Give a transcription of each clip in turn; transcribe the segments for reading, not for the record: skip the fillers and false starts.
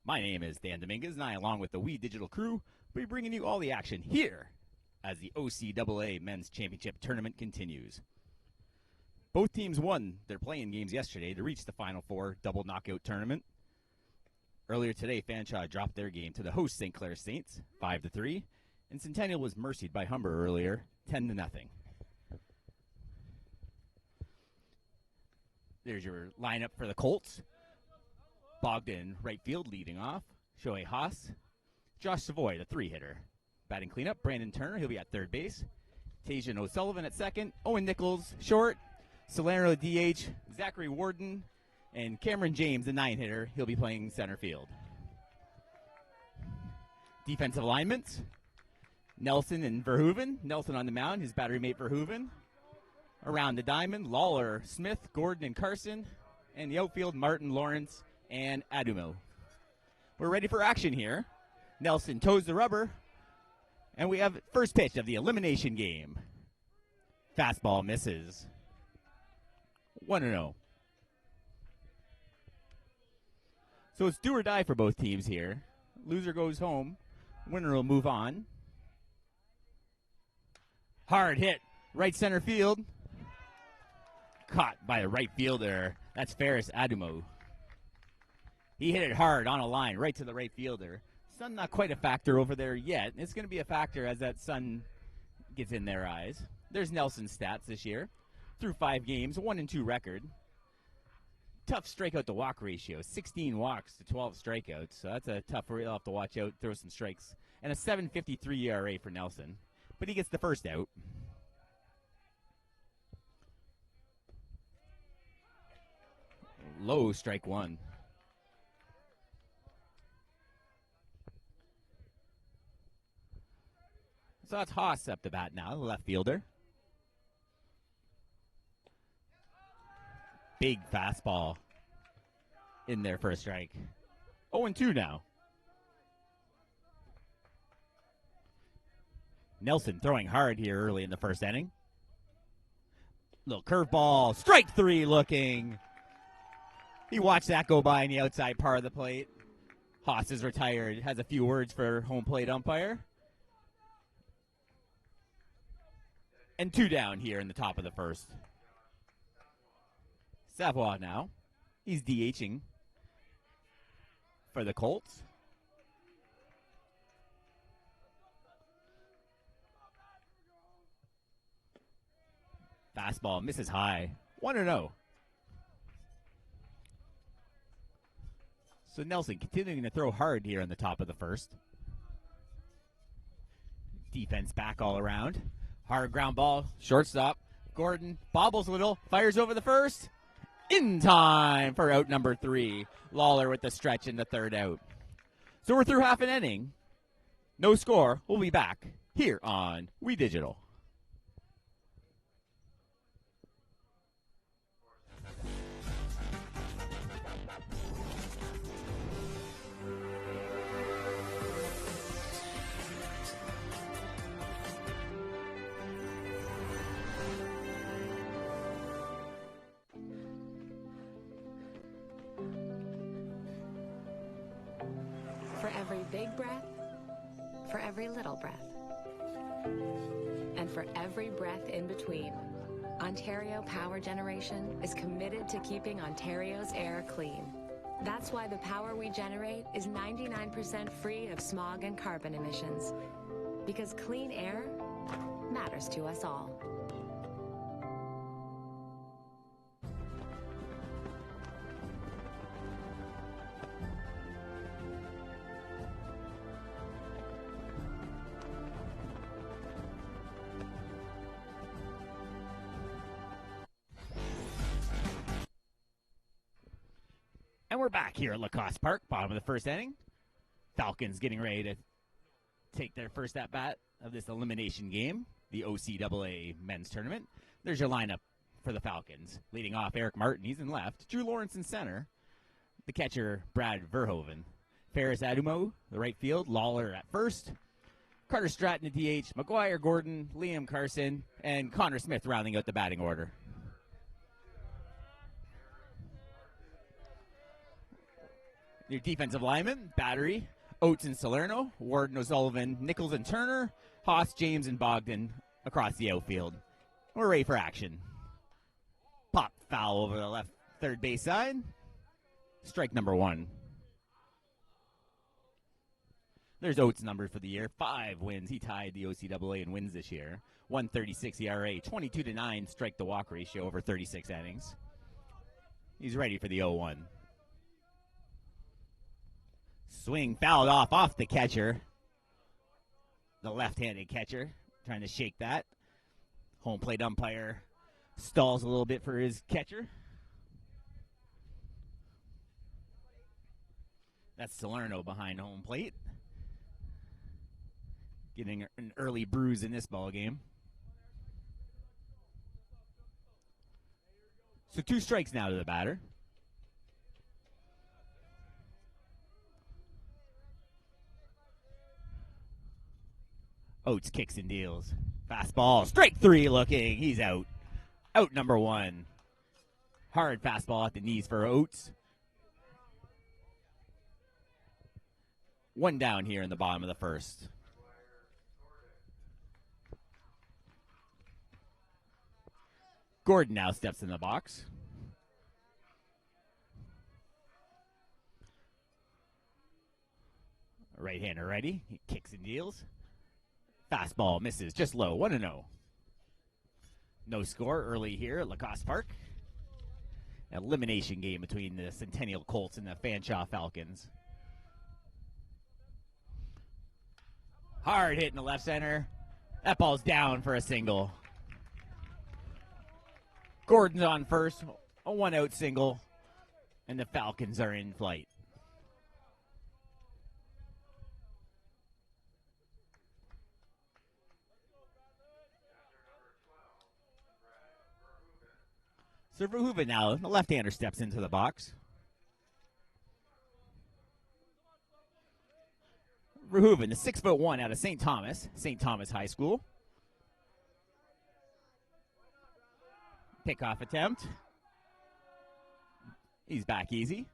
My name is Dan Dominguez, and I, along with the We Digital crew, will be bringing you all the action here as the OCAA Men's Championship Tournament continues. Both teams won their playing games yesterday to reach the Final Four double knockout tournament. Earlier today, Fanshawe dropped their game to the host St. Clair Saints, 5-3, and Centennial was mercied by Humber earlier, 10-0. There's your lineup for the Colts. Bogdan, right field, leading off. Shohei Haas. Josh Savoy, the three-hitter. Batting cleanup, Brandon Turner, he'll be at third base. Tajan O'Sullivan at second. Owen Nichols, short. Salerno, DH. Zachary Warden. And Cameron James, the nine-hitter, he'll be playing center field. Defensive alignments. Nelson and Verhoeven. Nelson on the mound, his battery mate Verhoeven. Around the diamond, Lawler, Smith, Gordon, and Carson. And the outfield, Martin, Lawrence, and Adumo. We're ready for action here. Nelson toes the rubber. And we have first pitch of the elimination game. Fastball misses. 1-0. So it's do or die for both teams here. Loser goes home. Winner will move on. Hard hit. Right center field. Caught by a right fielder. That's Ferris Adumo. He hit it hard on a line right to the right fielder. Sun not quite a factor over there yet. It's going to be a factor as that sun gets in their eyes. There's Nelson's stats this year. Through 5 games, 1-2 record. Tough strikeout to walk ratio. 16 walks to 12 strikeouts. So that's a tough where you'll have to watch out, throw some strikes. And a 7.53 ERA for Nelson. But he gets the first out. Low, strike one. So that's Haas up the bat now, the left fielder. Big fastball in there for a strike. 0-2 now. Nelson throwing hard here early in the first inning. Little curveball, strike 3 looking. He watched that go by in the outside part of the plate. Haas is retired, has a few words for home plate umpire. And 2 down here in the top of the first. Savoy now. He's DHing for the Colts. Fastball misses high. 1-0. So Nelson continuing to throw hard here in the top of the first. Defense back all around. Hard ground ball, shortstop. Gordon bobbles a little, fires over the first. In time for out number 3. Lawler with the stretch in the third out. So we're through half an inning. No score. We'll be back here on We Digital. For every big breath, for every little breath, and for every breath in between, Ontario Power Generation is committed to keeping Ontario's air clean. That's why the power we generate is 99% free of smog and carbon emissions. Because clean air matters to us all. And we're back here at Lacasse Park, bottom of the first inning. Falcons getting ready to take their first at-bat of this elimination game, the OCAA men's tournament. There's your lineup for the Falcons. Leading off, Eric Martin, he's in left. Drew Lawrence in center. The catcher, Brad Verhoeven. Ferris Adumo, the right field. Lawler at first. Carter Stratton at DH. McGuire Gordon, Liam Carson, and Connor Smith rounding out the batting order. Your defensive linemen, Battery, Oates and Salerno, Warden, O'Sullivan, Nichols and Turner, Haas, James, and Bogdan across the outfield. We're ready for action. Pop foul over the left third base side. Strike number 1. There's Oates' numbers for the year. 5 wins. He tied the OCAA in wins this year. 136 ERA, 22-9 strike to walk ratio over 36 innings. He's ready for the 0-1. Swing fouled off the catcher. The left-handed catcher trying to shake that. Home plate umpire stalls a little bit for his catcher. That's Salerno behind home plate. Getting an early bruise in this ball game. So 2 strikes now to the batter. Oates kicks and deals. Fastball, strike 3 looking. He's out. Out number 1. Hard fastball at the knees for Oates. 1 down here in the bottom of the first. Gordon now steps in the box. Right-hander ready. He kicks and deals. Fastball misses just low. 1-0. No score early here at Lacasse Park. Elimination game between the Centennial Colts and the Fanshawe Falcons. Hard hit in the left center. That ball's down for a single. Gordon's on first, a 1-out single, and the Falcons are in flight. So Verhoeven now, the left-hander steps into the box. Verhoeven, the 6'1" out of St. Thomas High School. Pickoff attempt. He's back easy.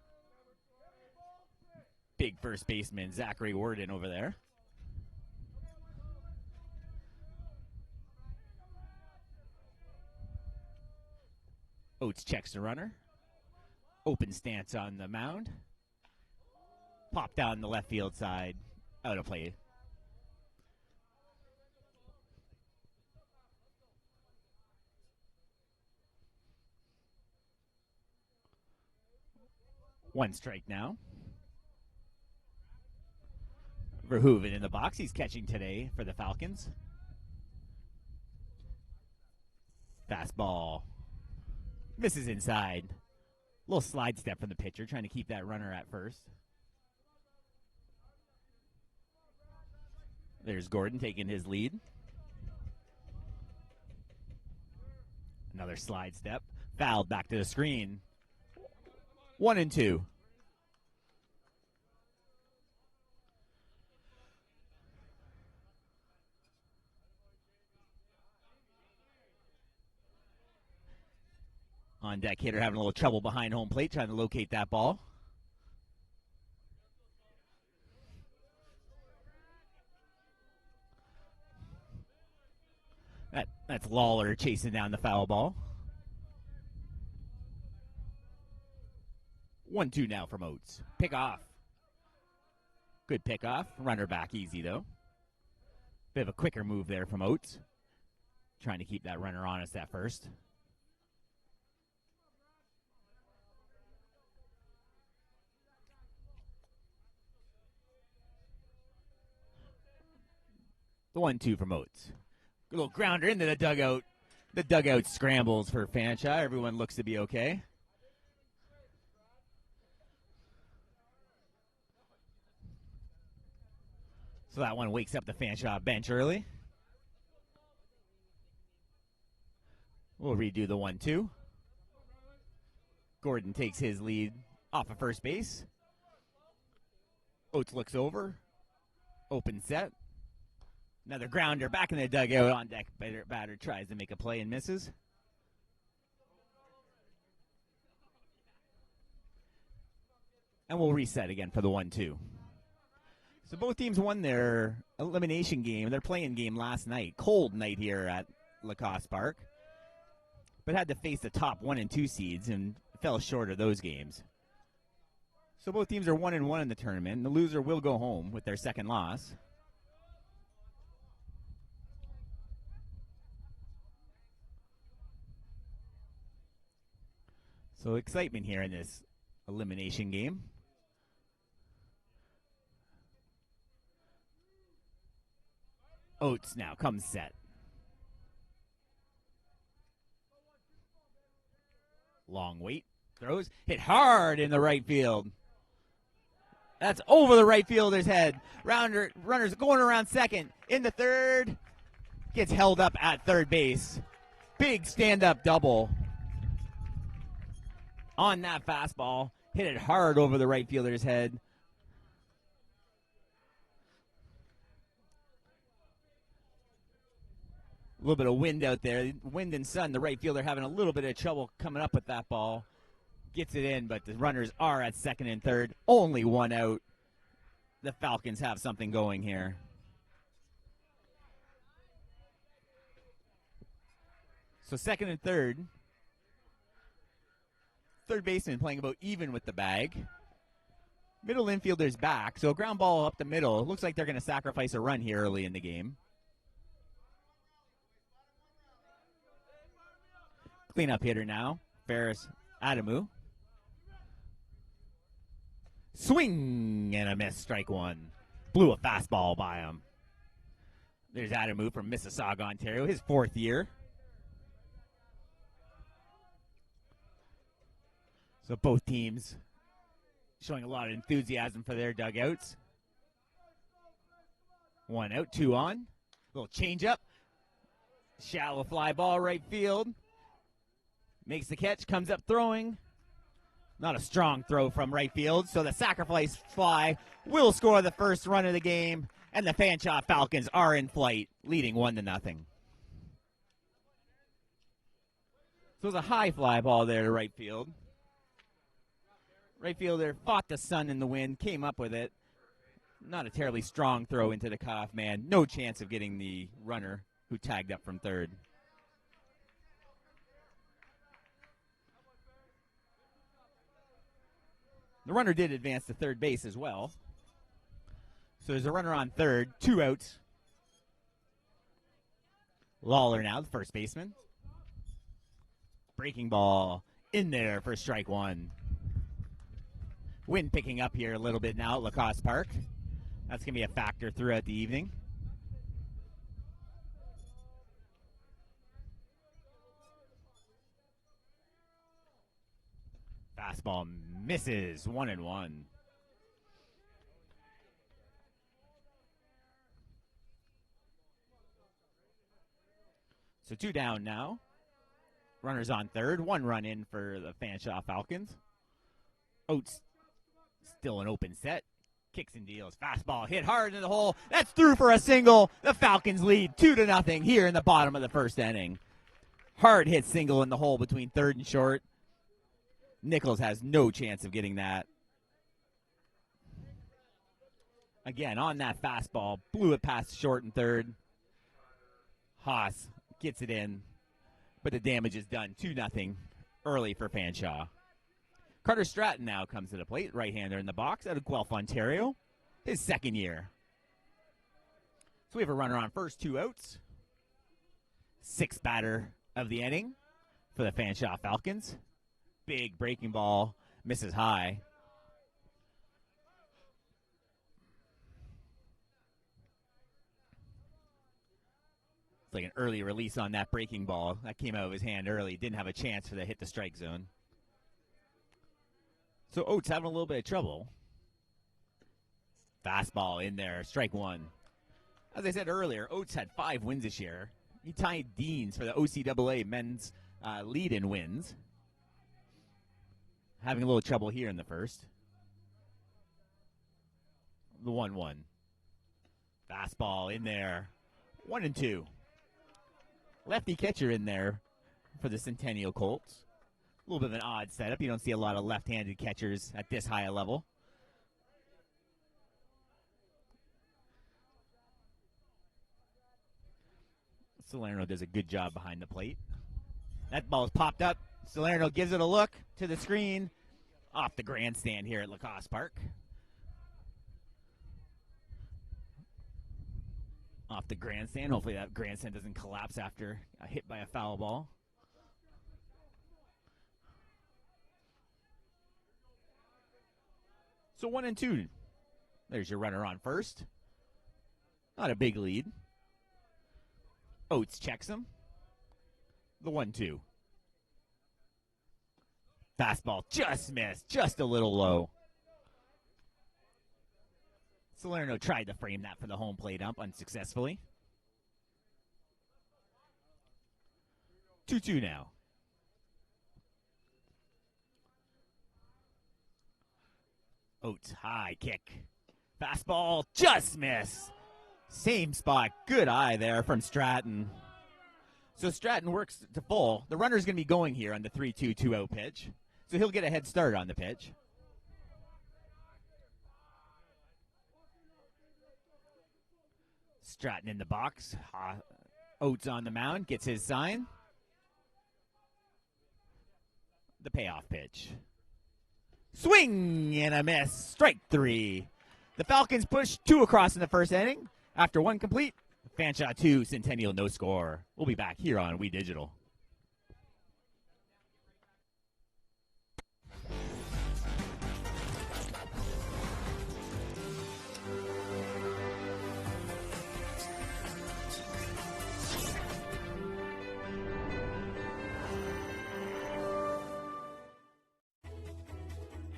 Big first baseman Zachary Worden over there. Oates checks the runner. Open stance on the mound. Pop down the left field side. Out of play. One strike now. Verhoeven in the box. He's catching today for the Falcons. Fastball. Misses inside. Little slide step from the pitcher, trying to keep that runner at first. There's Gordon taking his lead. Another slide step. Fouled back to the screen. 1-2. On deck hitter having a little trouble behind home plate, trying to locate that ball. That's Lawler chasing down the foul ball. 1-2 now from Oates. Pick off. Good pick off. Runner back easy, though. Bit of a quicker move there from Oates. Trying to keep that runner honest at first. The 1-2 from Oates. Good little grounder into the dugout. The dugout scrambles for Fanshawe. Everyone looks to be okay. So that one wakes up the Fanshawe bench early. We'll redo the 1-2. Gordon takes his lead off of first base. Oates looks over. Open set. Another grounder back in the dugout. On deck, batter tries to make a play and misses. And we'll reset again for the 1-2. So both teams won their elimination game, their play-in game last night. Cold night here at Lacasse Park. But had to face the top 1 and 2 seeds and fell short of those games. So both teams are 1-1 in the tournament. And the loser will go home with their second loss. So excitement here in this elimination game. Oates now comes set. Long wait. Throws. Hit hard in the right field. That's over the right fielder's head. Runners going around second. In the third. Gets held up at third base. Big stand-up double. On that fastball. Hit it hard over the right fielder's head. A little bit of wind out there. Wind and sun. The right fielder having a little bit of trouble coming up with that ball. Gets it in, but the runners are at second and third. Only one out. The Falcons have something going here. So second and third. Third baseman playing about even with the bag. Middle infielder's back. So a ground ball up the middle. It looks like they're going to sacrifice a run here early in the game. Cleanup hitter now. Ferris Adamu. Swing and a miss. Strike one. Blew a fastball by him. There's Adamu from Mississauga, Ontario. His 4th year. So both teams showing a lot of enthusiasm for their dugouts. 1 out, 2 on. Little changeup. Shallow fly ball right field. Makes the catch, comes up throwing. Not a strong throw from right field, so the sacrifice fly will score the first run of the game, and the Fanshawe Falcons are in flight, leading 1-0. So it was a high fly ball there to right field. Right fielder fought the sun in the wind, came up with it. Not a terribly strong throw into the cutoff man. No chance of getting the runner who tagged up from third. The runner did advance to third base as well. So there's a runner on third, 2 outs. Lawler now, the first baseman. Breaking ball in there for strike one. Wind picking up here a little bit now at Lacasse Park. That's going to be a factor throughout the evening. Fastball misses. 1-1. So 2 down now. Runners on third. 1 run in for the Fanshawe Falcons. Oates still an open set. Kicks and deals. Fastball hit hard in the hole. That's through for a single. The Falcons lead 2-0 here in the bottom of the first inning. Hard hit single in the hole between third and short. Nichols has no chance of getting that. Again, on that fastball, blew it past short and third. Haas gets it in, but the damage is done. 2-0 early for Fanshawe. Carter Stratton now comes to the plate, right-hander in the box out of Guelph, Ontario. His 2nd year. So we have a runner on first, 2 outs. 6th batter of the inning for the Fanshawe Falcons. Big breaking ball, misses high. It's like an early release on that breaking ball. That came out of his hand early. Didn't have a chance for the hit the strike zone. So Oates having a little bit of trouble. Fastball in there, strike one. As I said earlier, Oates had 5 wins this year. He tied Deans for the OCAA men's lead in wins. Having a little trouble here in the first. The 1-1. Fastball in there. 1-2. Lefty catcher in there for the Centennial Colts. A little bit of an odd setup. You don't see a lot of left-handed catchers at this high a level. Salerno does a good job behind the plate. That ball's popped up. Salerno gives it a look to the screen. Off the grandstand here at Lacasse Park. Off the grandstand. Hopefully that grandstand doesn't collapse after a hit by a foul ball. So 1-2. There's your runner on first. Not a big lead. Oates checks him. The 1-2. Fastball just missed, just a little low. Salerno tried to frame that for the home plate ump unsuccessfully. 2-2 now. Oates, high kick. Fastball just missed. Same spot. Good eye there from Stratton. So Stratton works to full. The runner's going to be going here on the 3-2 2-0 pitch. So he'll get a head start on the pitch. Stratton in the box. Oates on the mound. Gets his sign. The payoff pitch. Swing and a miss. Strike 3. The Falcons push 2 across in the first inning. After 1 complete, Fanshawe 2, Centennial no score. We'll be back here on We Digital.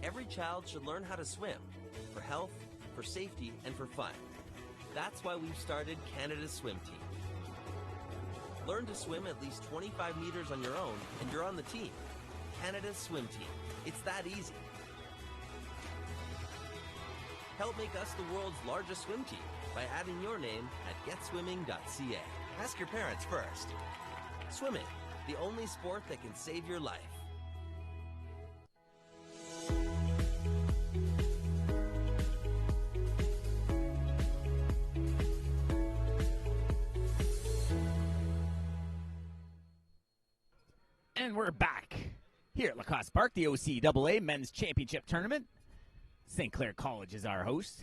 Every child should learn how to swim, for health, for safety, and for fun. That's why we've started Canada's Swim Team. Learn to swim at least 25 meters on your own, and you're on the team. Canada's Swim Team. It's that easy. Help make us the world's largest swim team by adding your name at getswimming.ca. Ask your parents first. Swimming, the only sport that can save your life. And we're back here at Lacasse Park, the OCAA Men's Championship Tournament. St. Clair College is our host.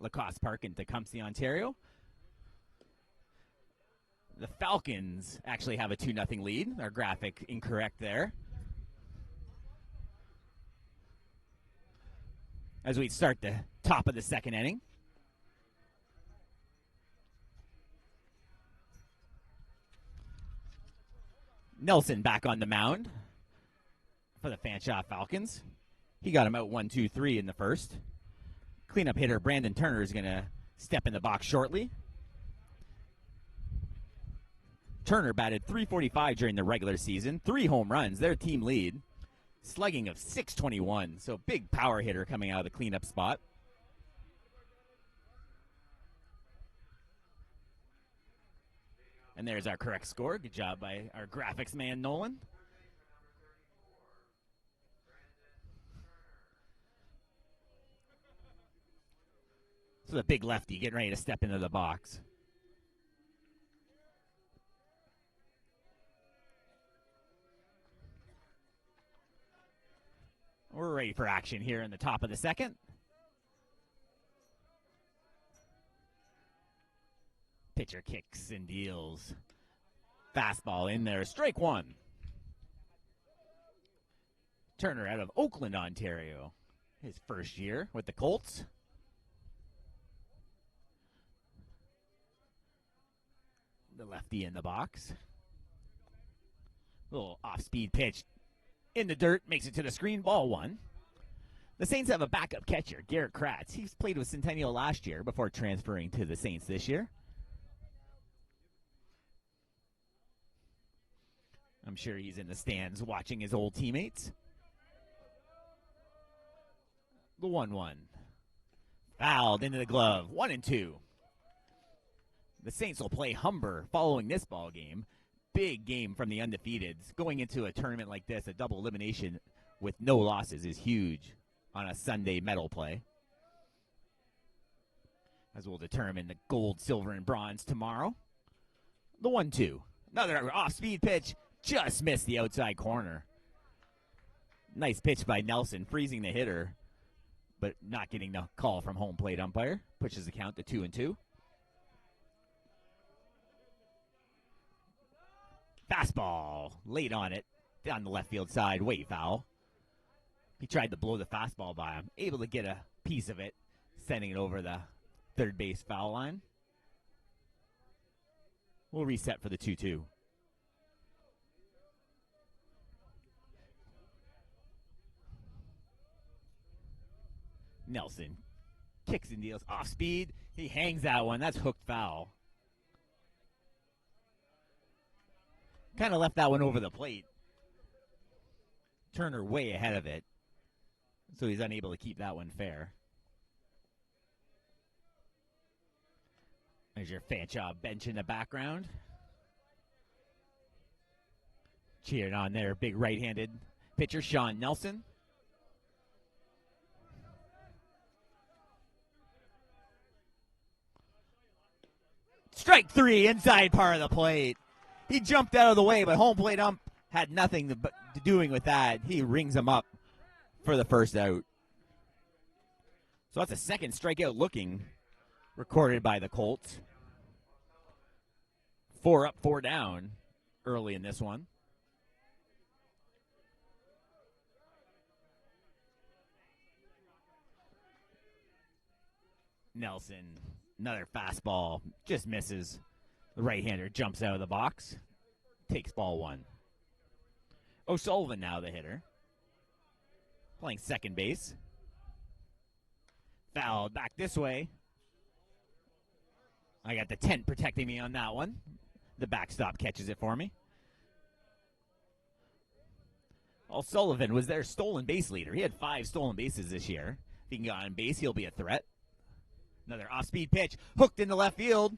Lacasse Park in Tecumseh, Ontario. The Falcons actually have a 2-0 lead. Our graphic incorrect there. As we start the top of the second inning. Nelson back on the mound for the Fanshawe Falcons. He got him out 1-2-3 in the first. Cleanup hitter Brandon Turner is going to step in the box shortly. Turner batted .345 during the regular season. 3 home runs, their team lead. Slugging of .621, so big power hitter coming out of the cleanup spot. And there's our correct score. Good job by our graphics man, Nolan. So the big lefty getting ready to step into the box. We're ready for action here in the top of the second. Pitcher kicks and deals. Fastball in there. Strike 1. Turner out of Oakland, Ontario. His first year with the Colts. The lefty in the box. Little off-speed pitch in the dirt. Makes it to the screen. Ball 1. The Saints have a backup catcher, Garrett Kratz. He's played with Centennial last year before transferring to the Saints this year. I'm sure he's in the stands watching his old teammates. The 1-1. Fouled into the glove. 1-2. The Saints will play Humber following this ball game. Big game from the undefeateds. Going into a tournament like this, a double elimination with no losses is huge on a Sunday medal play. As we'll determine the gold, silver, and bronze tomorrow. The 1-2. Another off-speed pitch. Just missed the outside corner. Nice pitch by Nelson, freezing the hitter, but not getting the call from home plate umpire. Pushes the count to 2-2. Fastball. Late on it. Down the left field side. Way foul. He tried to blow the fastball by him. Able to get a piece of it. Sending it over the third base foul line. We'll reset for the 2-2. Nelson kicks and deals. Off speed. He hangs that one. That's hooked foul. Kind of left that one over the plate. Turner way ahead of it. So he's unable to keep that one fair. There's your Fanshawe bench in the background. Cheering on there, big right-handed pitcher, Sean Nelson. Strike three, inside part of the plate. He jumped out of the way, but home plate ump had nothing to doing with that. He rings him up for the first out. So that's a second strikeout looking recorded by the Colts. 4 up, 4 down early in this one. Nelson, another fastball, just misses. The right-hander jumps out of the box, takes ball 1. O'Sullivan now the hitter, playing second base. Fouled back this way. I got the tent protecting me on that one. The backstop catches it for me. O'Sullivan was their stolen base leader. He had 5 stolen bases this year. If he can get on base, he'll be a threat. Another off-speed pitch, hooked into left field.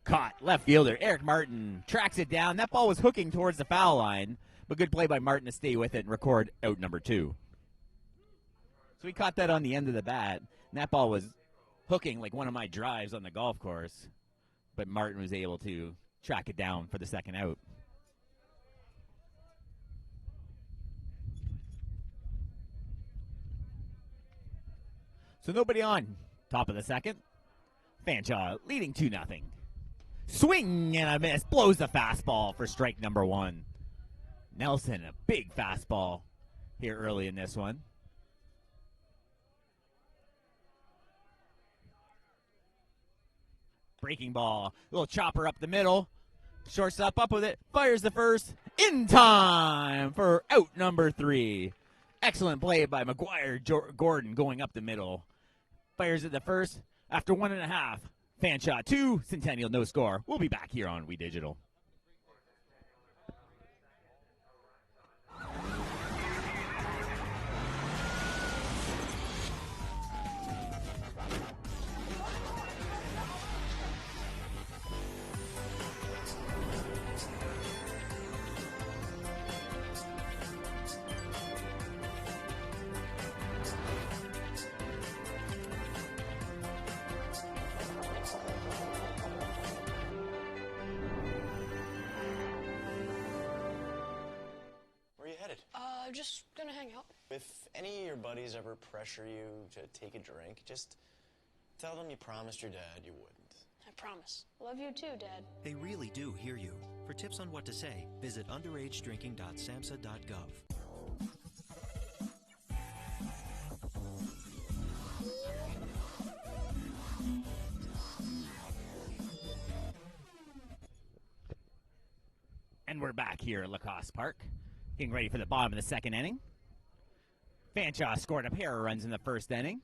Caught left fielder Eric Martin tracks it down. That ball was hooking towards the foul line, but good play by Martin to stay with it and record out number 2. So he caught that on the end of the bat, and that ball was hooking like one of my drives on the golf course, but Martin was able to track it down for the second out. So nobody on. Top of the second. Fanshawe leading 2-0. Swing and a miss. Blows the fastball for strike number 1. Nelson, a big fastball here early in this one. Breaking ball. Little chopper up the middle. Shortstop up with it. Fires the first. In time for out number 3. Excellent play by McGuire Gordon going up the middle. Fires at the first after 1.5. Fanshawe 2, Centennial no score. We'll be back here on We Digital. I'm just gonna hang out. If any of your buddies ever pressure you to take a drink, just tell them you promised your dad you wouldn't. I promise. Love you too, Dad. They really do hear you. For tips on what to say, visit underagedrinking.samhsa.gov. And we're back here at Lacasse Park, getting ready for the bottom of the second inning. Fanshawe scored a pair of runs in the first inning.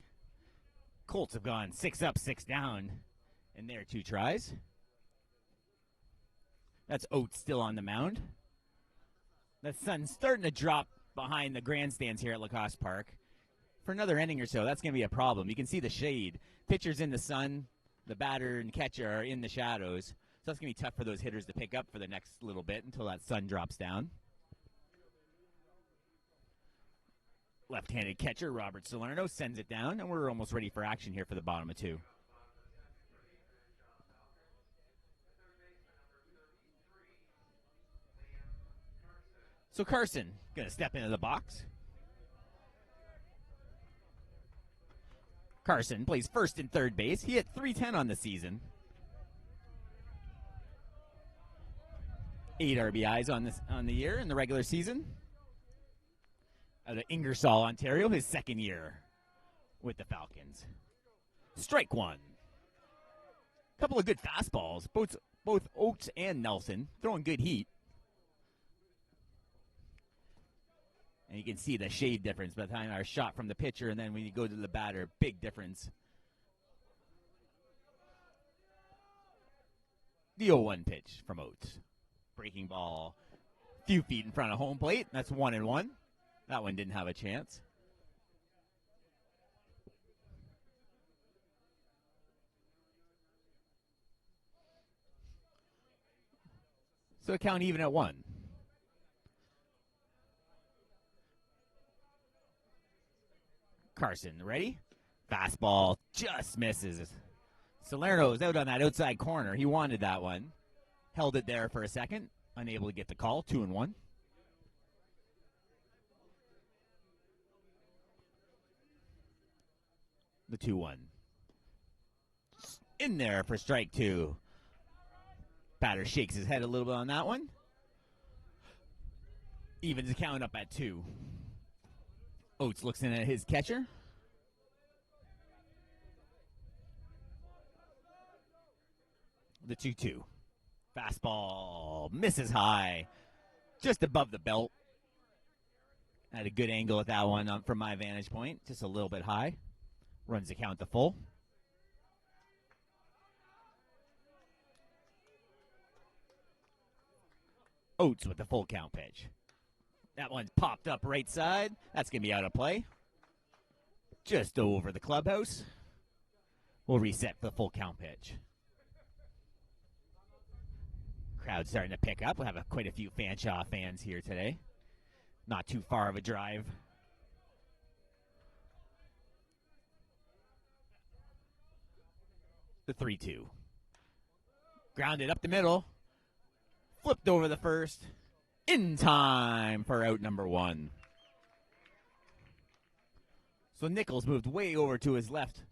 Colts have gone 6 up, 6 down in their 2 tries. That's Oates still on the mound. The sun's starting to drop behind the grandstands here at Lacasse Park. For another inning or so, that's going to be a problem. You can see the shade. Pitcher's in the sun. The batter and catcher are in the shadows. So that's going to be tough for those hitters to pick up for the next little bit until that sun drops down. Left-handed catcher Robert Salerno sends it down, and we're almost ready for action here for the bottom of 2. So Carson going to step into the box. Carson plays first and third base. He hit .310 on the season. 8 RBIs on the year in the regular season. Out of Ingersoll, Ontario, his second year with the Falcons. Strike one. Couple of good fastballs. Both Oates and Nelson throwing good heat. And you can see the shade difference by the time our shot from the pitcher and then when you go to the batter, big difference. The 0-1 pitch from Oates. Breaking ball a few feet in front of home plate. That's 1-1. That one didn't have a chance. So count even at 1. Carson, ready? Fastball just misses. Salerno's out on that outside corner. He wanted that one. Held it there for a second. Unable to get the call. 2-1. The 2-1. In there for strike 2. Batter shakes his head a little bit on that one. Evens the count up at 2. Oates looks in at his catcher. The 2-2. Fastball misses high. Just above the belt. Had a good angle at that one from my vantage point. Just a little bit high. Runs the count to full. Oates with the full count pitch. That one's popped up right side. That's going to be out of play. Just over the clubhouse. We'll reset the full count pitch. Crowd starting to pick up. We'll have quite a few Fanshawe fans here today. Not too far of a drive. The 3-2. Grounded up the middle. Flipped over the first. In time for out number 1. So Nichols moved way over to his left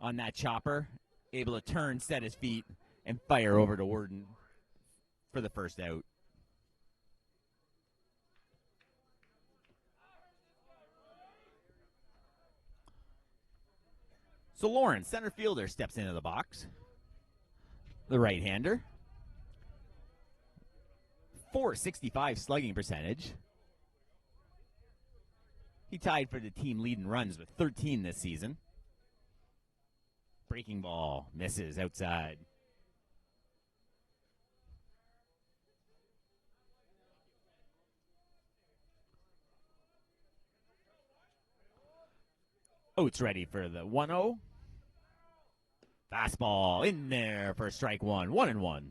on that chopper. Able to turn, set his feet, and fire over to Worden for the first out. So Lawrence, center fielder, steps into the box. The right-hander. .465 slugging percentage. He tied for the team lead in runs with 13 this season. Breaking ball misses outside. Oates ready for the 1-0. Fastball in there for strike 1. 1-1.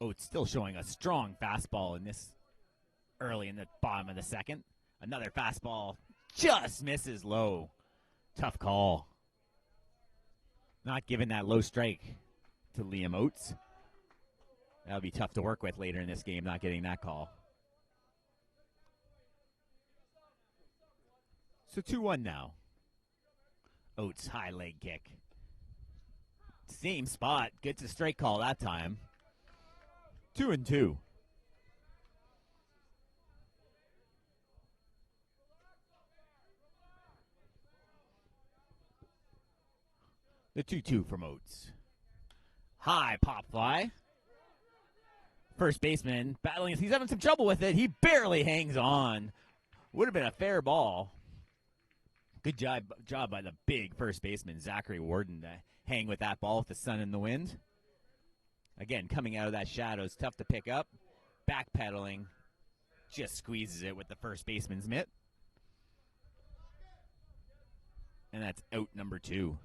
Oates still showing a strong fastball in this early in the bottom of the second. Another fastball just misses low. Tough call. Not giving that low strike to Liam Oates. That'll be tough to work with later in this game, not getting that call. So 2-1 now. Oates high leg kick. Same spot. Gets a strike call that time. 2-2. The 2-2 from Oates. High pop fly. First baseman battling. He's having some trouble with it. He barely hangs on. Would have been a fair ball. Good job by the big first baseman, Zachary Worden, to hang with that ball with the sun and the wind. Again, coming out of that shadow is tough to pick up. Backpedaling, just squeezes it with the first baseman's mitt. And that's out number 2.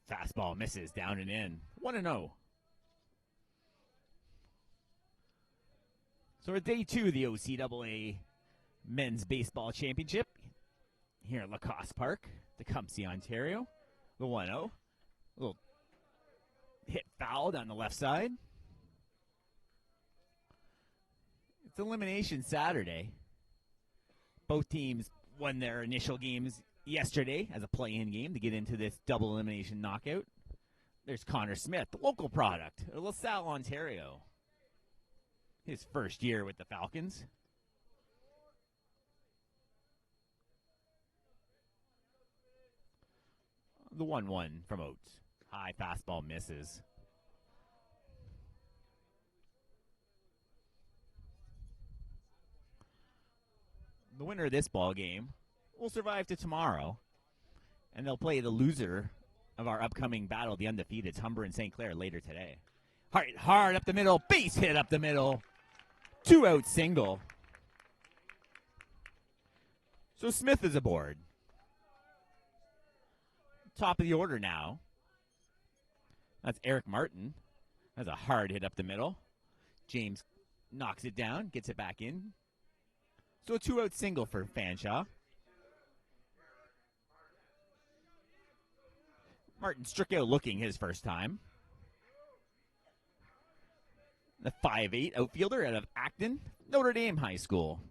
Fastball misses down and in. 1-0. So we're day 2 of the OCAA Men's Baseball Championship here at Lacasse Park, Tecumseh, Ontario. The 1-0. Little hit fouled on the left side. It's Elimination Saturday. Both teams won their initial games yesterday as a play-in game to get into this double elimination knockout. There's Connor Smith, the local product of LaSalle, Ontario. His first year with the Falcons. The 1-1 from Oates. High fastball misses. The winner of this ball game will survive to tomorrow, and they'll play the loser of our upcoming battle, the undefeateds, Humber and St. Clair, later today. Hard up the middle, base hit up the middle. 2-out single. So Smith is aboard. Top of the order now. That's Eric Martin. That's a hard hit up the middle. James knocks it down, gets it back in. So a 2-out single for Fanshawe. Martin struck out looking his first time. The 5'8" outfielder out of Acton, Notre Dame High School.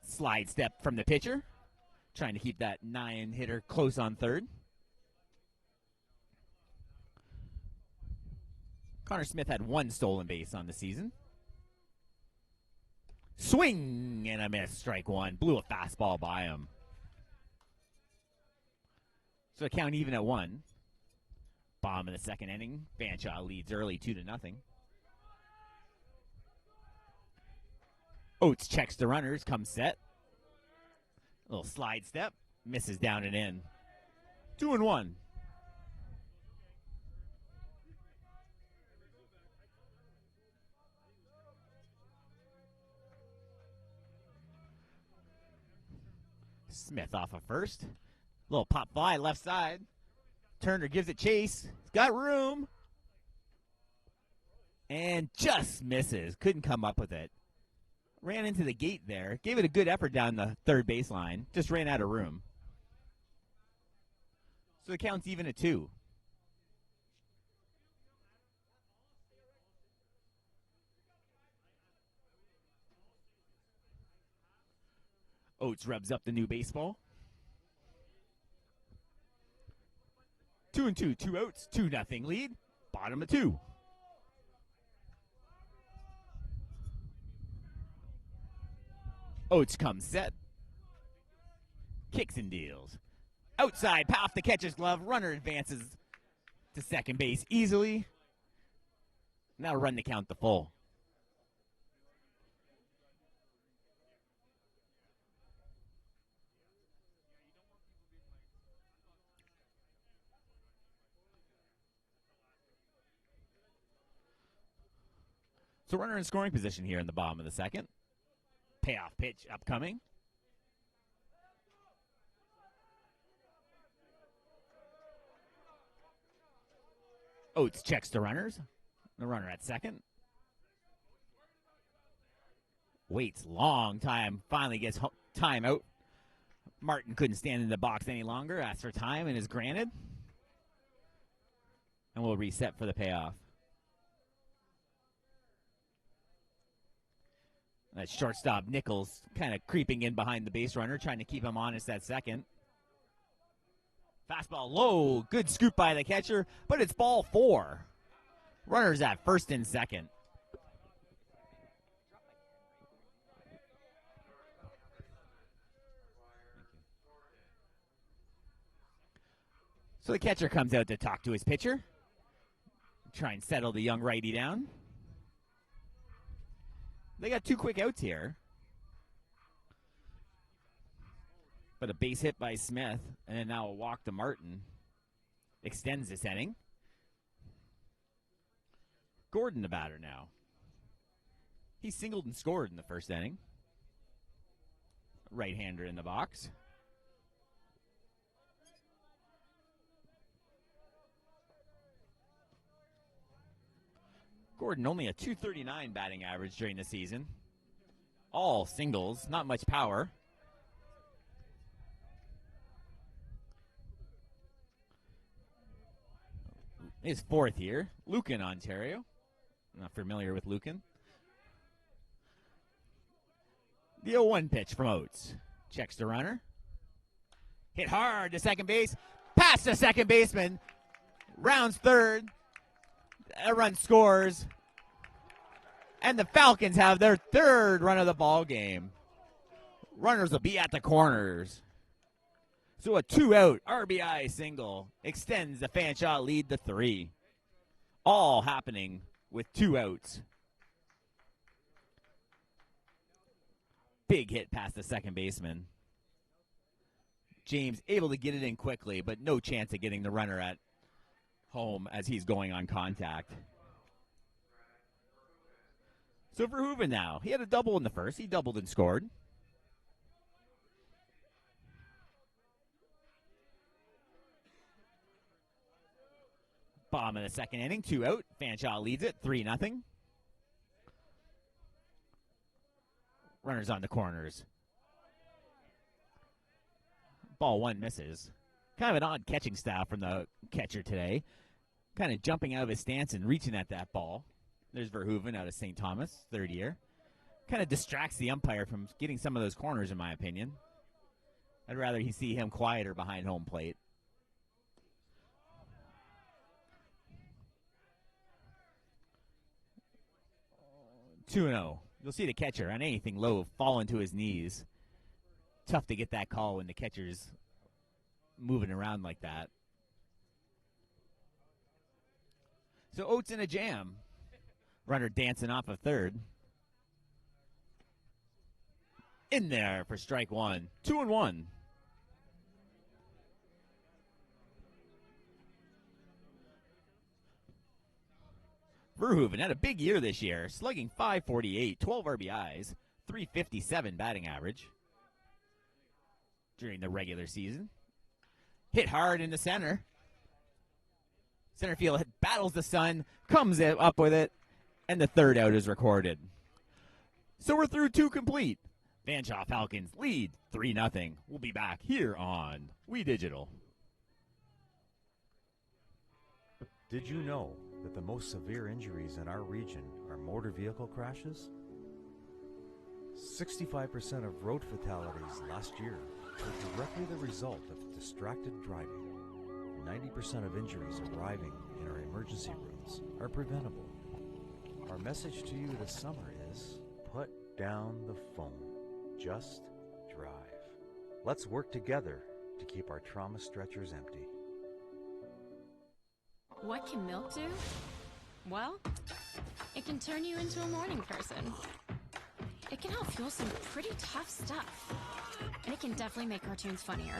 Slide step from the pitcher. Trying to keep that 9-hitter close on third. Connor Smith had 1 stolen base on the season. Swing and a miss, strike 1. Blew a fastball by him. So a count even at 1. Bottom of the second inning. Fanshawe leads early 2-0. Oates checks the runners, comes set. A little slide step, misses down and in. 2-1. Smith off of first. Little pop fly left side. Turner gives it chase. He's got room. And just misses. Couldn't come up with it. Ran into the gate there. Gave it a good effort down the third baseline. Just ran out of room. So the count's even at 2. Oates rubs up the new baseball. 2-2, 2 outs, 2-0 lead. Bottom of 2. Oates comes set. Kicks and deals. Outside, off the catcher's glove. Runner advances to second base easily. Now run the count to full. So runner in scoring position here in the bottom of the second. Payoff pitch upcoming. Oates checks the runners. The runner at second. Waits long time. Finally gets time out. Martin couldn't stand in the box any longer. Asks for time and is granted. And we'll reset for the payoff. That shortstop Nichols kind of creeping in behind the base runner, trying to keep him honest at second. Fastball low. Good scoop by the catcher, but it's ball 4. Runners at first and second. So the catcher comes out to talk to his pitcher. Try and settle the young righty down. They got 2 quick outs here. But a base hit by Smith, and then now a walk to Martin. Extends this inning. Gordon the batter now. He singled and scored in the first inning. Right-hander in the box. Gordon only a .239 batting average during the season. All singles, not much power. His fourth year. Lucan, Ontario. Not familiar with Lucan. The 0-1 pitch from Oates. Checks the runner. Hit hard to second base. Past the second baseman. Rounds third. A run scores. And the Falcons have their third run of the ball game. Runners will be at the corners. So a 2-out RBI single extends the Fanshawe lead to 3. All happening with 2 outs. Big hit past the second baseman. James able to get it in quickly, but no chance of getting the runner at home as he's going on contact. So Verhoeven now. He had a double in the first. He doubled and scored. Bottom of the second inning, 2 out. Fanshawe leads it, 3-0. Runners on the corners. Ball 1 misses. Kind of an odd catching style from the catcher today. Kind of jumping out of his stance and reaching at that ball. There's Verhoeven out of St. Thomas, third year. Kind of distracts the umpire from getting some of those corners, in my opinion. I'd rather he see him quieter behind home plate. 2-0. You'll see the catcher on anything low fall into his knees. Tough to get that call when the catcher's moving around like that. So Oates in a jam. Runner dancing off of third. In there for strike 1. 2-1. Verhoeven had a big year this year, slugging .548, 12 RBIs, .357 batting average during the regular season. Hit hard in the center. Center field battles the sun, comes up with it, and the third out is recorded. So we're through 2 complete. Fanshawe Falcons lead 3-0. We'll be back here on We Digital. Did you know that the most severe injuries in our region are motor vehicle crashes? 65% of road fatalities last year were directly the result of distracted driving. 90% of injuries arriving in our emergency rooms are preventable. Our message to you this summer is, put down the phone. Just drive. Let's work together to keep our trauma stretchers empty. What can milk do? Well, it can turn you into a morning person. It can help fuel some pretty tough stuff. And it can definitely make cartoons funnier.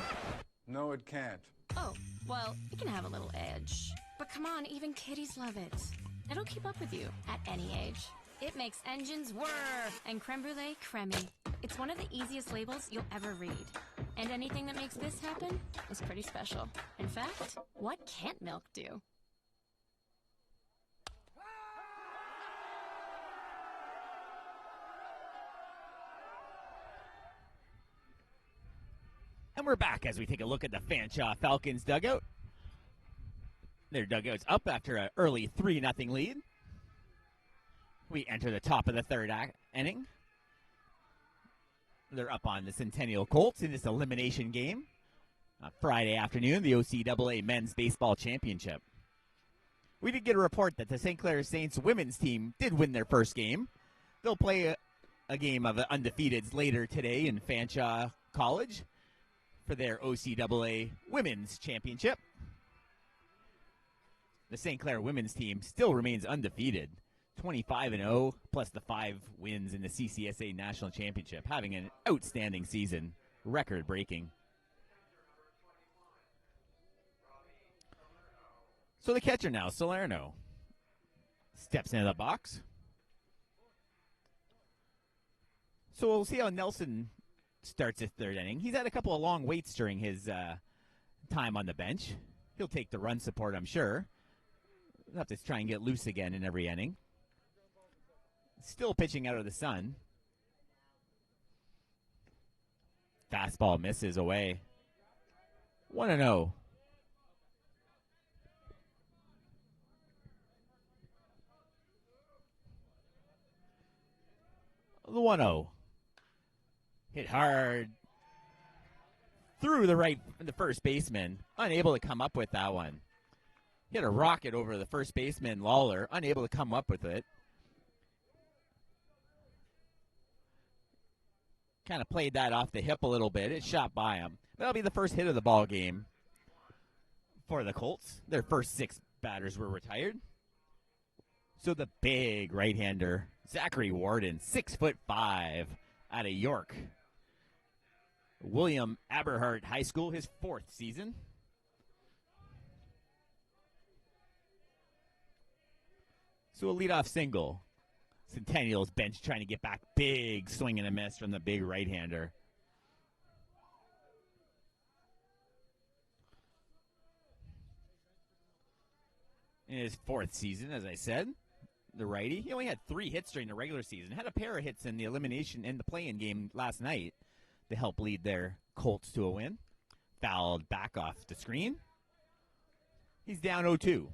No, it can't. Oh, well, it can have a little edge. But come on, even kiddies love it. It'll keep up with you at any age. It makes engines whir and creme brulee creamy. It's one of the easiest labels you'll ever read. And anything that makes this happen is pretty special. In fact, what can't milk do? And we're back as we take a look at the Fanshawe Falcons dugout. Their dugout's up after an early 3-0 lead. We enter the top of the third inning. They're up on the Centennial Colts in this elimination game. Friday afternoon, the OCAA Men's Baseball Championship. We did get a report that the St. Clair Saints women's team did win their first game. They'll play a game of undefeateds later today in Fanshawe College for their OCAA Women's Championship. The St. Clair women's team still remains undefeated, 25-0, plus the 5 wins in the CCSA National Championship, having an outstanding season, record-breaking. So the catcher now, Salerno, steps into the box. So we'll see how Nelson starts his third inning. He's had a couple of long waits during his time on the bench. He'll take the run support, I'm sure. We'll have to try and get loose again in every inning. Still pitching out of the sun. Fastball misses away. 1-0. The 1-0. Hit hard. Through the first baseman. Unable to come up with that one. Hit a rocket over the first baseman, Lawler. Unable to come up with it. Kind of played that off the hip a little bit. It shot by him. That'll be the first hit of the ball game for the Colts. Their first 6 batters were retired. So the big right-hander, Zachary Warden, 6'5", out of York. William Aberhart High School, his 4th season. So a leadoff single. Centennial's bench trying to get back. Big swing and a miss from the big right-hander. In his 4th season, as I said, the righty. He only had 3 hits during the regular season. Had a pair of hits in the elimination and the play-in game last night to help lead their Colts to a win. Fouled back off the screen. He's down 0-2.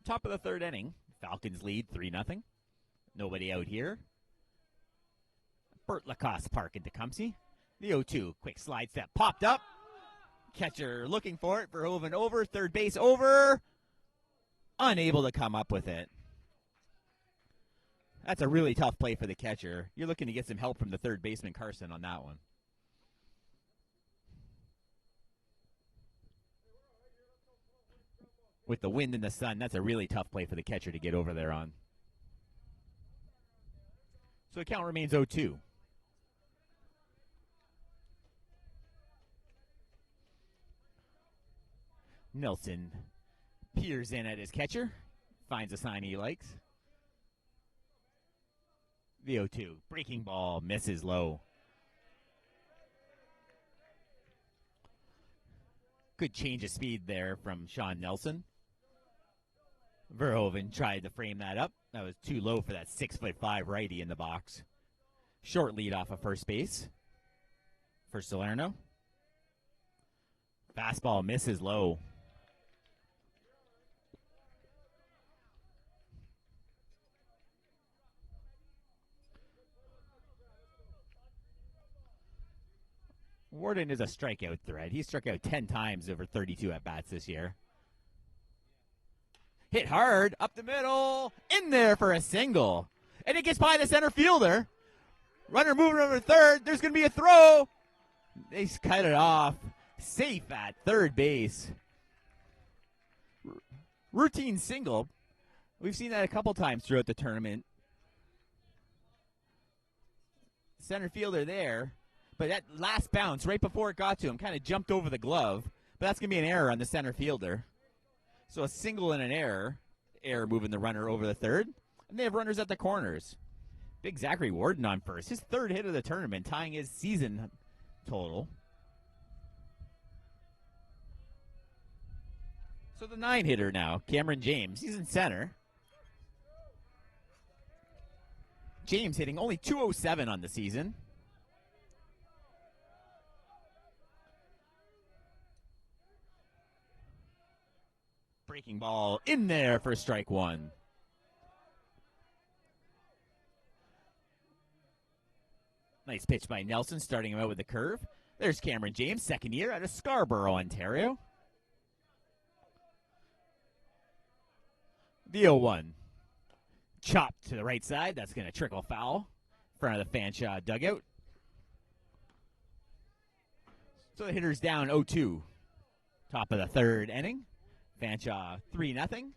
Top of the 3rd inning. Falcons lead 3-0. Nobody out here. Burt Lacasse Park in Tecumseh. The 0-2. Quick slide step. Popped up. Catcher looking for it. Verhoeven over. Third base over. Unable to come up with it. That's a really tough play for the catcher. You're looking to get some help from the third baseman, Carson, on that one. With the wind and the sun, that's a really tough play for the catcher to get over there on. So the count remains 0-2. Nelson peers in at his catcher. Finds a sign he likes. The 0-2. Breaking ball misses low. Good change of speed there from Sean Nelson. Verhoeven tried to frame that up. That was too low for that 6'5" righty in the box. Short lead off of first base for Salerno. Fastball misses low. Warden is a strikeout threat. He struck out 10 times over 32 at-bats this year. Hit hard, up the middle, in there for a single. And it gets by the center fielder. Runner moving over to third. There's going to be a throw. They cut it off. Safe at third base. Routine single. We've seen that a couple times throughout the tournament. Center fielder there. But that last bounce right before it got to him kind of jumped over the glove. But that's going to be an error on the center fielder. So a single and an error. Error moving the runner over the third. And they have runners at the corners. Big Zachary Warden on first. His 3rd hit of the tournament, tying his season total. So the 9-hitter now, Cameron James. He's in center. James hitting only .207 on the season. Breaking ball in there for strike 1. Nice pitch by Nelson, starting him out with a curve. There's Cameron James, 2nd year out of Scarborough, Ontario. The 0-1. Chopped to the right side. That's going to trickle foul in front of the Fanshawe dugout. So the hitter's down 0-2. Top of the 3rd inning. Fanshawe 3-0.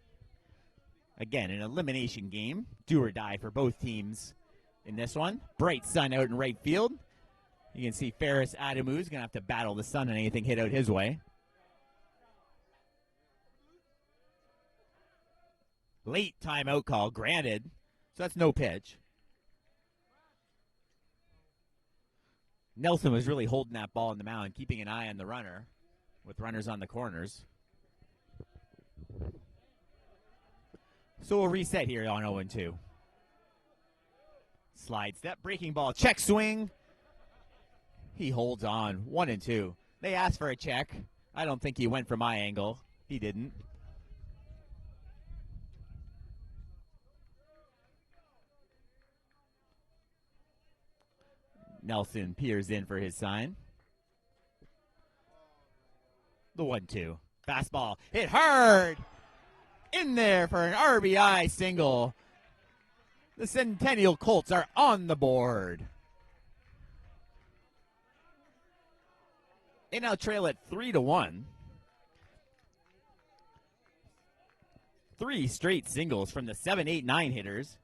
Again, an elimination game. Do or die for both teams in this one. Bright sun out in right field. You can see Ferris Adamu is going to have to battle the sun on anything hit out his way. Late timeout call granted. So that's no pitch. Nelson was really holding that ball on the mound, keeping an eye on the runner. with runners on the corners. So we'll reset here on 0-2. Slide step, breaking ball, check swing. He holds on, 1-2. They asked for a check. I don't think he went for my angle. He didn't. Nelson peers in for his sign. The 1-2. Fastball hit hard. In there for an RBI single. The Centennial Colts are on the board. They now trail at 3-1. 3 straight singles from the 7, 8, 9 hitters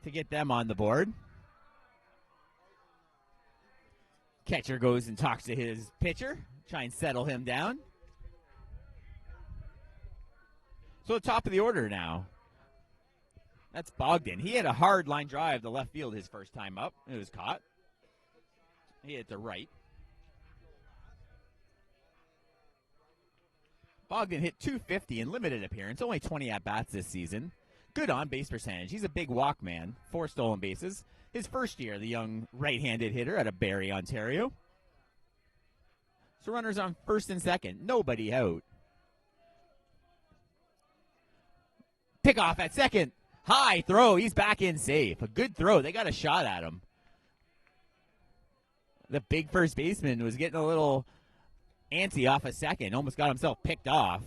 to get them on the board. Catcher goes and talks to his pitcher, try and settle him down. So top of the order now. That's Bogdan. He had a hard line drive to left field his first time up. It was caught. He hit to right. Bogdan hit .250 in limited appearance, only 20 at-bats this season. Good on-base percentage. He's a big walk man, 4 stolen bases. His first year, the young right-handed hitter out of Barrie, Ontario. So runners on first and second, nobody out. Pick off at second. High throw. He's back in safe. A good throw. They got a shot at him. The big first baseman was getting a little antsy off a second. Almost got himself picked off.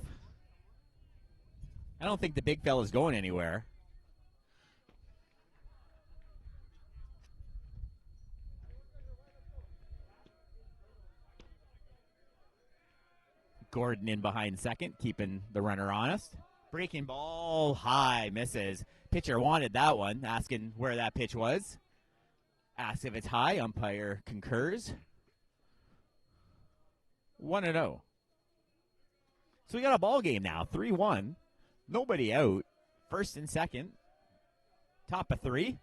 I don't think the big fella's going anywhere. Gordon in behind second, keeping the runner honest. Breaking ball high, misses. Pitcher wanted that one, asking where that pitch was. Asks if it's high, umpire concurs. 1-0. So we got a ball game now, 3-1. Nobody out. First and second. Top of 3.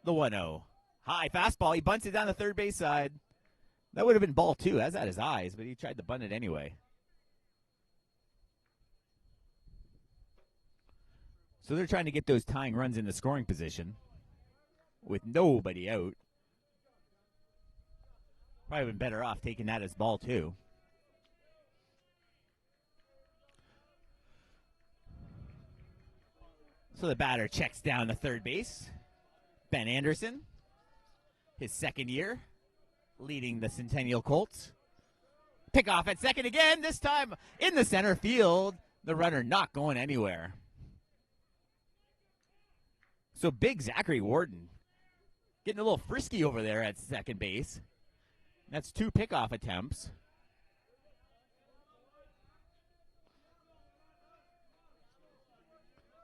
The 1-0. High fastball. He bunts it down the third base side. That would have been ball 2. That's at his eyes, but he tried to bunt it anyway. So they're trying to get those tying runs in the scoring position with nobody out. Probably been better off taking that as ball 2. So the batter checks down the third base. Ben Anderson, his second year, leading the Centennial Colts. Pickoff at second again, this time in the center field. The runner not going anywhere. So big Zachary Warden getting a little frisky over there at second base. That's 2 pickoff attempts.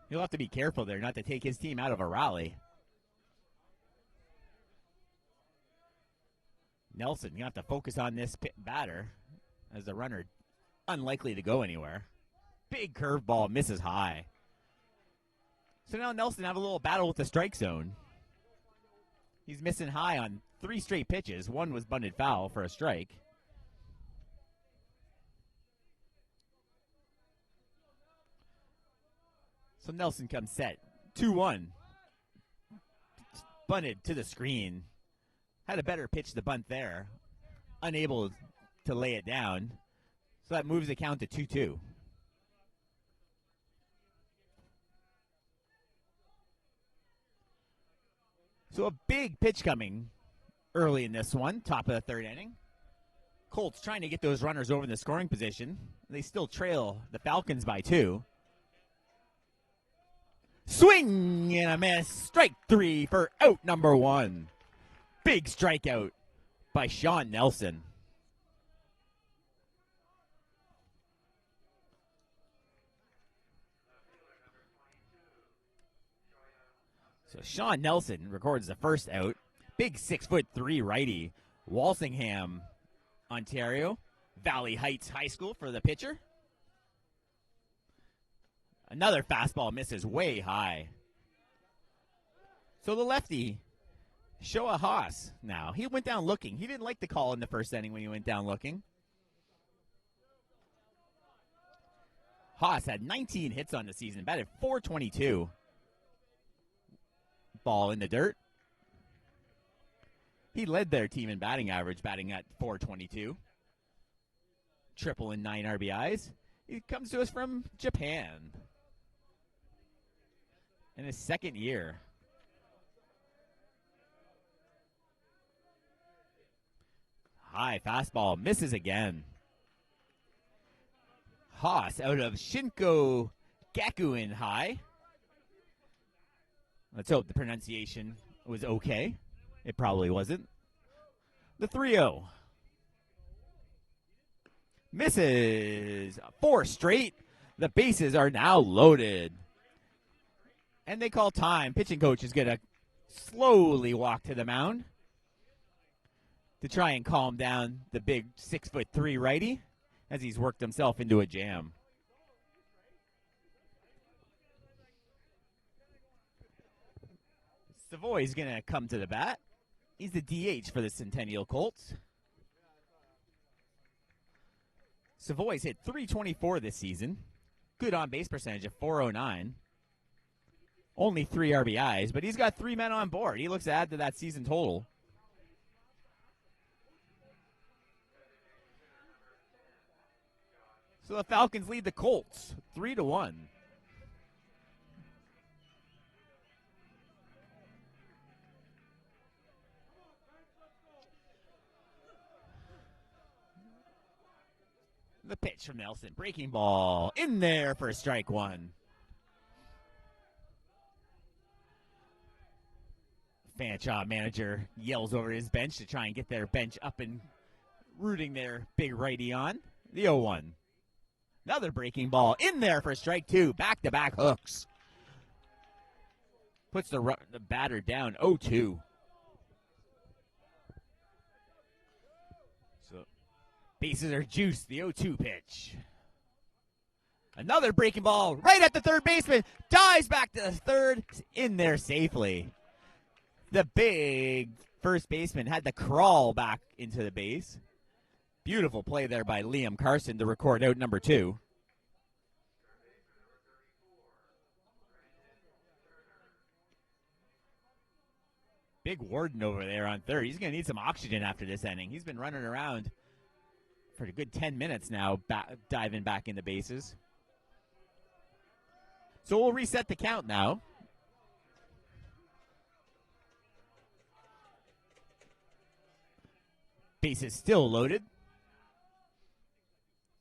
He'll have to be careful there not to take his team out of a rally. Nelson, you have to focus on this batter as the runner unlikely to go anywhere. Big curveball, misses high. So now Nelson have a little battle with the strike zone. He's missing high on 3 straight pitches. One was bunted foul for a strike. So Nelson comes set. 2-1. Bunted to the screen. Had a better pitch to bunt there. Unable to lay it down. So that moves the count to 2-2. So a big pitch coming early in this one, top of the third inning. Colts trying to get those runners over in the scoring position. They still trail the Falcons by 2. Swing and a miss. Strike 3 for out number 1. Big strikeout by Sean Nelson. So Sean Nelson records the first out. Big 6'3" righty. Walsingham, Ontario. Valley Heights High School for the pitcher. Another fastball misses way high. So the lefty, Shoah Haas now. He went down looking. He didn't like the call in the first inning when he went down looking. Haas had 19 hits on the season, batted .422. Ball in the dirt. He led their team in batting average, batting at .422. Triple and 9 RBIs. He comes to us from Japan in his second year. High fastball, misses again. Haas out of Shinko Gakuen High. Let's hope the pronunciation was okay. It probably wasn't. The 3-0. Misses. 4 straight. The bases are now loaded. And they call time. Pitching coach is going to slowly walk to the mound to try and calm down the big 6'3" righty as he's worked himself into a jam. Savoy's going to come to the bat. He's the DH for the Centennial Colts. Savoy's hit .324 this season. Good on-base percentage of .409. Only 3 RBIs, but he's got 3 men on board. He looks to add to that season total. So the Falcons lead the Colts 3-1. The pitch from Nelson. Breaking ball in there for strike 1. Fanshawe manager yells over his bench to try and get their bench up and rooting their big righty on. The 0-1. Another breaking ball in there for strike 2. Back-to-back hooks. Puts the batter down 0-2. So bases are juiced. The 0-2 pitch. Another breaking ball right at the third baseman. Dives back to the third. In there safely. The big first baseman had to crawl back into the base. Beautiful play there by Liam Carson to record out number 2. Big Warden over there on third. He's going to need some oxygen after this inning. He's been running around for a good 10 minutes now, diving back into bases. So we'll reset the count now. Bases still loaded.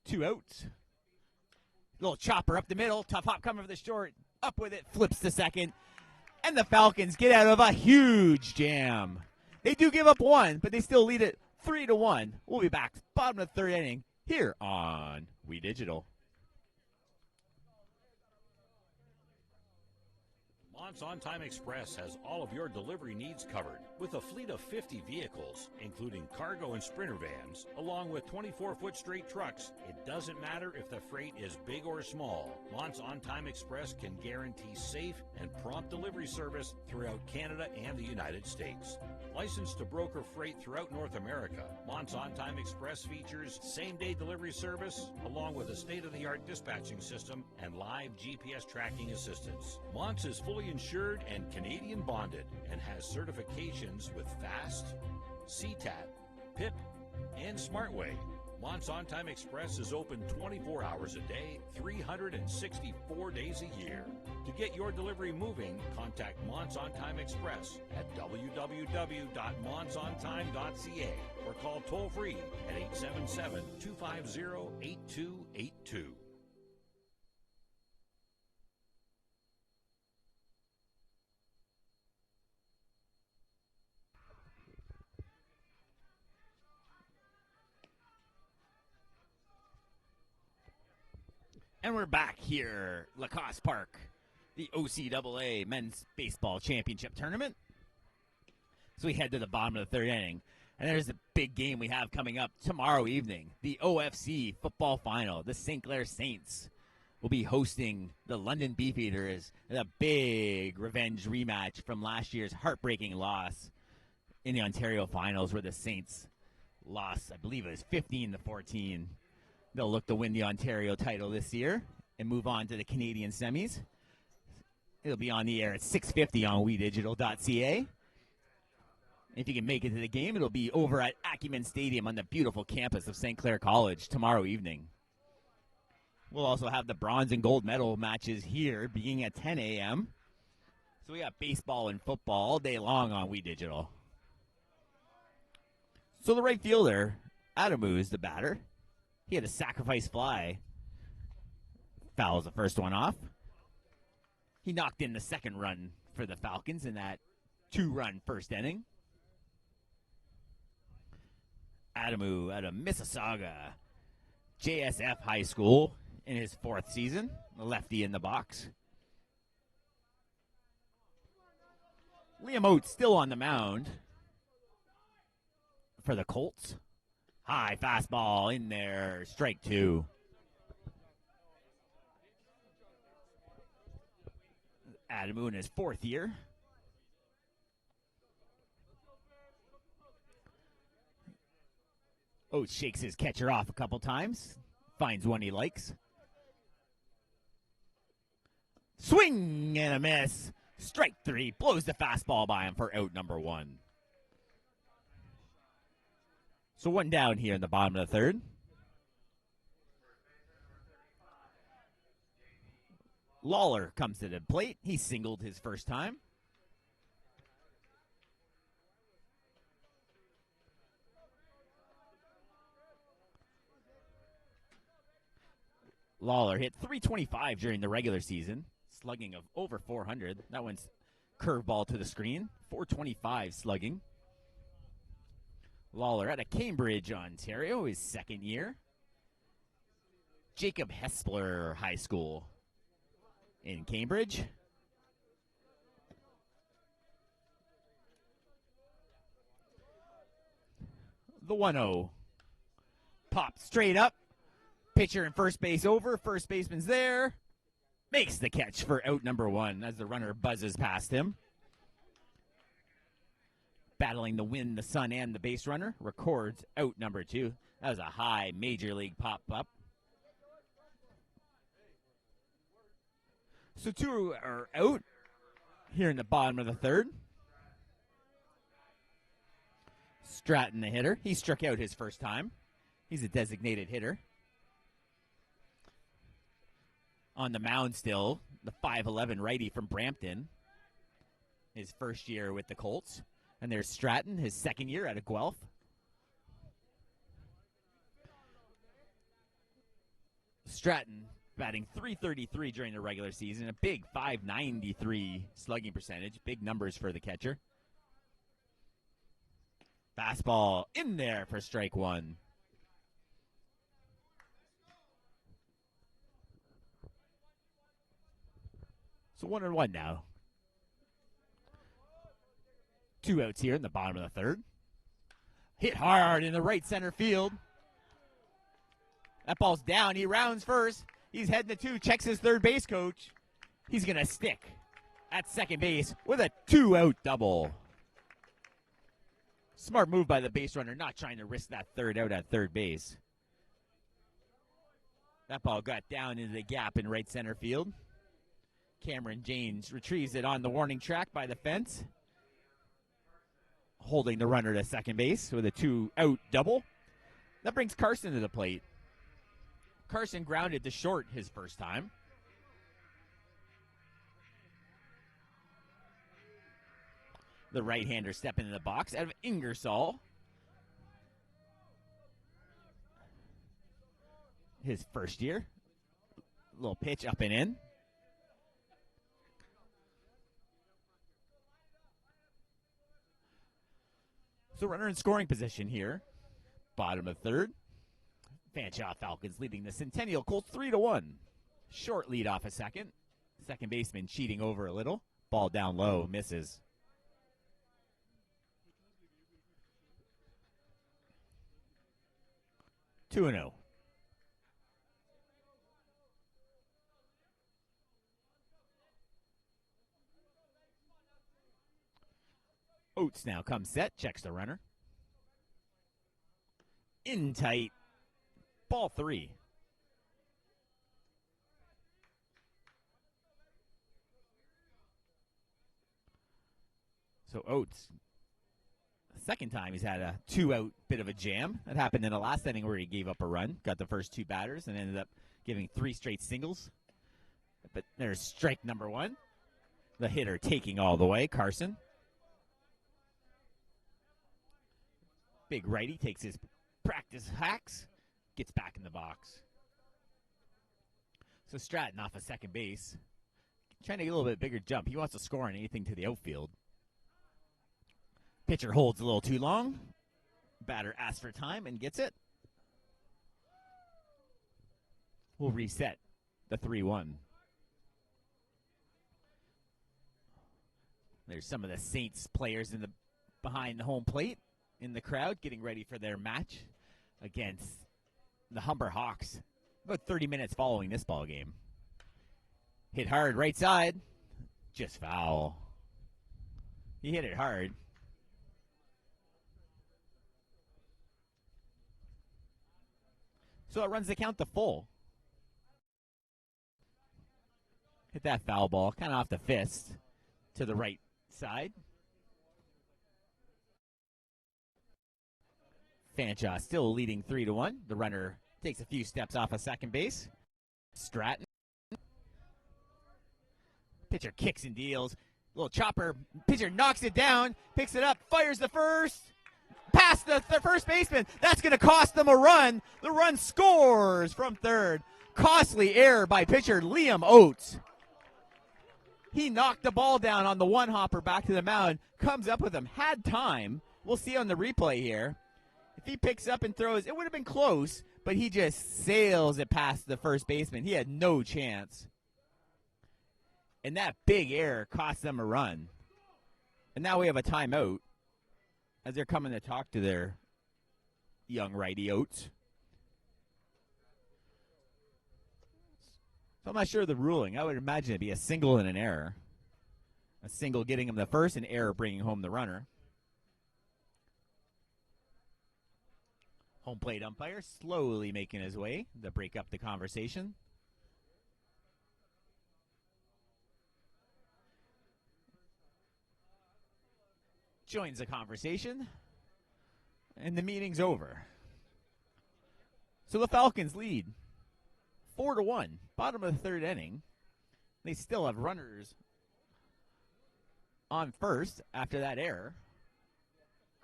2 outs. Little chopper up the middle. Tough hop coming for the short. Up with it. Flips to second. And the Falcons get out of a huge jam. They do give up 1, but they still lead it 3-1. We'll be back bottom of the 3rd inning here on We Digital. Mont's On Time Express has all of your delivery needs covered with a fleet of 50 vehicles, including cargo and sprinter vans, along with 24-foot straight trucks. It doesn't matter if the freight is big or small. Mont's On Time Express can guarantee safe and prompt delivery service throughout Canada and the United States. Licensed to broker freight throughout North America, Mont's On Time Express features same-day delivery service, along with a state-of-the-art dispatching system and live GPS tracking assistance. Mont's is fully insured and Canadian bonded and has certifications with FAST, CTAT, PIP, and SmartWay. Mont's On Time Express is open 24 hours a day, 364 days a year. To get your delivery moving, contact Mont's On Time Express at www.montsontime.ca or call toll-free at 877-250-8282. And we're back here, Lacasse Park, the OCAA Men's Baseball Championship Tournament. So we head to the bottom of the 3rd inning. And there's the big game we have coming up tomorrow evening, the OFC football final. The St. Clair Saints will be hosting the London Beefeaters in a big revenge rematch from last year's heartbreaking loss in the Ontario finals, where the Saints lost, I believe it was 15-14. They'll look to win the Ontario title this year and move on to the Canadian semis. It'll be on the air at 6:50 on WeDigital.ca. If you can make it to the game, it'll be over at Acumen Stadium on the beautiful campus of St. Clair College tomorrow evening. We'll also have the bronze and gold medal matches here beginning at 10 a.m. So we got baseball and football all day long on WeDigital. So the right fielder, Adamu, is the batter. He had a sacrifice fly. Fouls the first one off. He knocked in the second run for the Falcons in that 2-run first inning. Adamu out of Mississauga, JSF High School in his 4th season. The lefty in the box. Liam Oates still on the mound for the Colts. High fastball in there, strike 2. Adamu in his 4th year. Oates shakes his catcher off a couple times. Finds one he likes. Swing and a miss. Strike 3. Blows the fastball by him for out number 1. So 1 down here in the bottom of the 3rd. Lawler comes to the plate. He singled his first time. Lawler hit .325 during the regular season, slugging of over 400. That one's curveball to the screen, .425 slugging. Lawler out of Cambridge, Ontario, his 2nd year. Jacob Hespler High School in Cambridge. The 1-0. Popped straight up. Pitcher and first base over. First baseman's there. Makes the catch for out number 1 as the runner buzzes past him. Battling the wind, the sun, and the base runner. Records out number 2. That was a high major league pop-up. So 2 are out here in the bottom of the 3rd. Stratton, the hitter. He struck out his first time. He's a designated hitter. On the mound still, the 5'11 righty from Brampton. His first year with the Colts. And there's Stratton, his 2nd year out of Guelph. Stratton batting .333 during the regular season. A big .593 slugging percentage. Big numbers for the catcher. Fastball in there for strike 1. So 1-1 now. 2 outs here in the bottom of the 3rd. Hit hard in the right center field. That ball's down. He rounds first. He's heading to 2. Checks his third base coach. He's going to stick at second base with a 2-out double. Smart move by the base runner, not trying to risk that 3rd out at third base. That ball got down into the gap in right center field. Cameron James retrieves it on the warning track by the fence. Holding the runner to second base with a 2-out double. That brings Carson to the plate. Carson grounded to short his first time. The right-hander stepping in the box out of Ingersoll. His first year. Little pitch up and in. So runner in scoring position here. Bottom of 3rd. Fanshawe Falcons leading the Centennial Colts 3-1. Short lead off a second. Second baseman cheating over a little. Ball down low, misses. Two 2-0. Oates now comes set, checks the runner. In tight. Ball 3. So Oates, second time he's had a 2-out bit of a jam. That happened in the last inning where he gave up a run, got the first 2 batters, and ended up giving 3 straight singles. But there's strike number 1. The hitter taking all the way, Carson. Big righty takes his practice hacks, gets back in the box. So Stratton off of second base, trying to get a little bit bigger jump. He wants to score on anything to the outfield. Pitcher holds a little too long. Batter asks for time and gets it. We'll reset the 3-1. There's some of the Saints players behind the home plate in the crowd getting ready for their match against the Humber Hawks. About 30 minutes following this ball game. Hit hard right side. Just foul. He hit it hard. So it runs the count to full. Hit that foul ball kind of off the fist to the right side. Fanshawe still leading 3-1. The runner takes a few steps off of second base. Stratton. Pitcher kicks and deals. Little chopper. Pitcher knocks it down. Picks it up. Fires the first. Past the first baseman. That's going to cost them a run. The run scores from third. Costly error by pitcher Liam Oates. He knocked the ball down on the one-hopper back to the mound. Comes up with him. Had time. We'll see on the replay here. If he picks up and throws, it would have been close, but he just sails it past the first baseman. He had no chance. And that big error cost them a run. And now we have a timeout as they're coming to talk to their young righty Oates. So I'm not sure of the ruling. I would imagine it'd be a single and an error. A single getting him the first, an error bringing home the runner. Home plate umpire slowly making his way to break up the conversation. Joins the conversation, and the meeting's over. So the Falcons lead 4-1, bottom of the third inning. They still have runners on first after that error.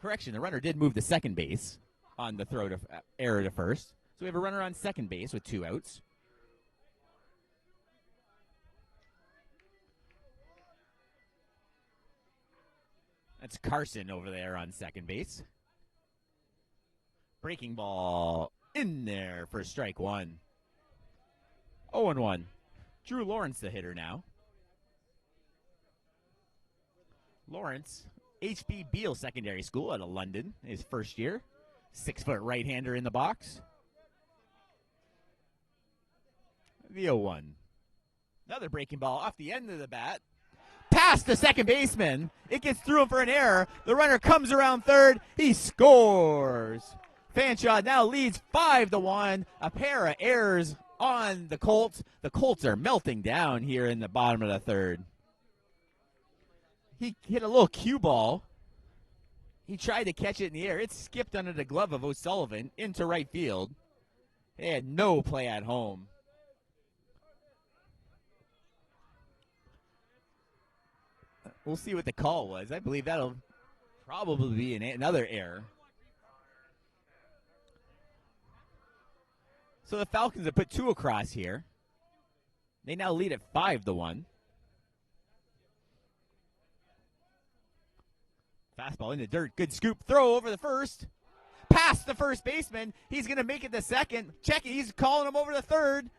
Correction, the runner did move to second base on the throw to error to first. So we have a runner on second base with 2 outs. That's Carson over there on second base. Breaking ball in there for strike 1. 0-1. Drew Lawrence the hitter now. Lawrence, H.B. Beale Secondary School out of London, his first year. 6-foot right-hander in the box. The 0-1. Another breaking ball off the end of the bat. Past the second baseman. It gets through him for an error. The runner comes around third. He scores. Fanshawe now leads 5-1. A pair of errors on the Colts. The Colts are melting down here in the bottom of the third. He hit a little cue ball. He tried to catch it in the air. It skipped under the glove of O'Sullivan into right field. They had no play at home. We'll see what the call was. I believe that'll probably be another error. So the Falcons have put 2 across here. They now lead at 5-1. Fastball in the dirt. Good scoop throw over the first. Past the first baseman. He's going to make it the second. Check it. He's calling him over the third.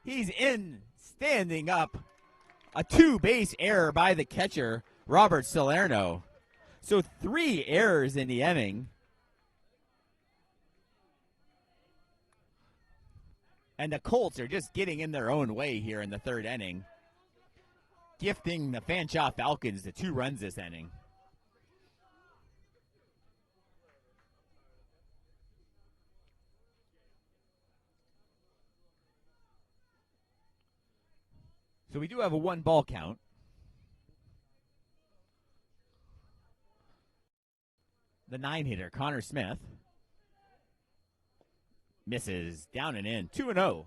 He's in. Standing up. A 2-base error by the catcher, Robert Salerno. So 3 errors in the inning. And the Colts are just getting in their own way here in the third inning, gifting the Fanshawe Falcons the 2 runs this inning. So we do have a 1-ball count. The 9-hitter, Connor Smith. Misses down and in, 2-0.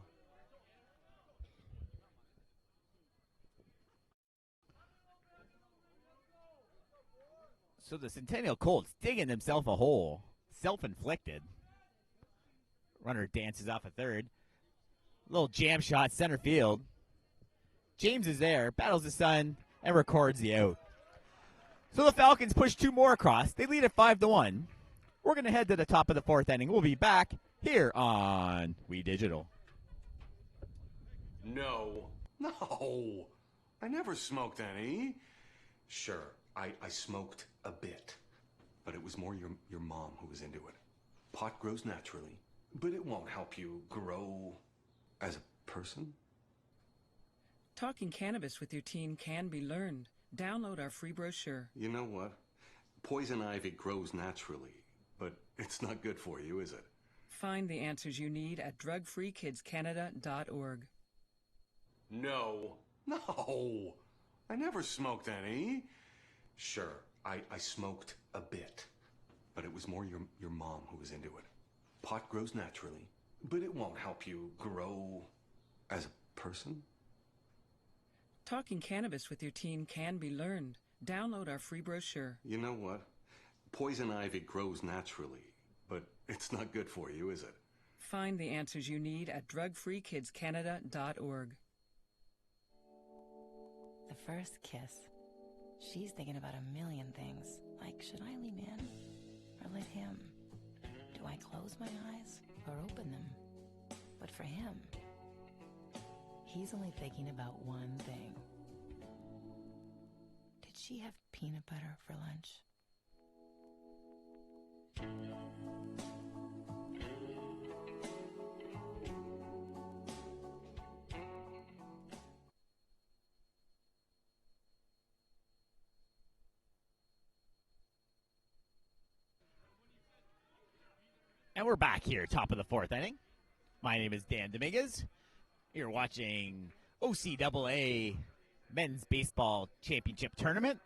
So the Centennial Colts digging themselves a hole. Self-inflicted. Runner dances off a third. Little jam shot, center field. James is there, battles the sun, and records the out. So the Falcons push 2 more across. They lead at 5-1. We're going to head to the top of the 4th inning. We'll be back here on We Digital. No. I never smoked any. Sure, I smoked a bit. But it was more your mom who was into it. Pot grows naturally, but it won't help you grow as a person. Talking cannabis with your teen can be learned. Download our free brochure. You know what? Poison ivy grows naturally, but it's not good for you, is it? Find the answers you need at drugfreekidscanada.org. No. I never smoked any. Sure, I smoked a bit. But it was more your mom who was into it. Pot grows naturally, but it won't help you grow as a person. Talking cannabis with your teen can be learned. Download our free brochure. You know what? Poison ivy grows naturally, but it's not good for you, is it? Find the answers you need at drugfreekidscanada.org. The first kiss. She's thinking about a million things, like should I lean in or let him? Do I close my eyes or open them? But for him, he's only thinking about one thing. Did she have peanut butter for lunch? And we're back here, top of the 4th inning. My name is Dan Dominguez. You're watching OCAA Men's Baseball Championship Tournament.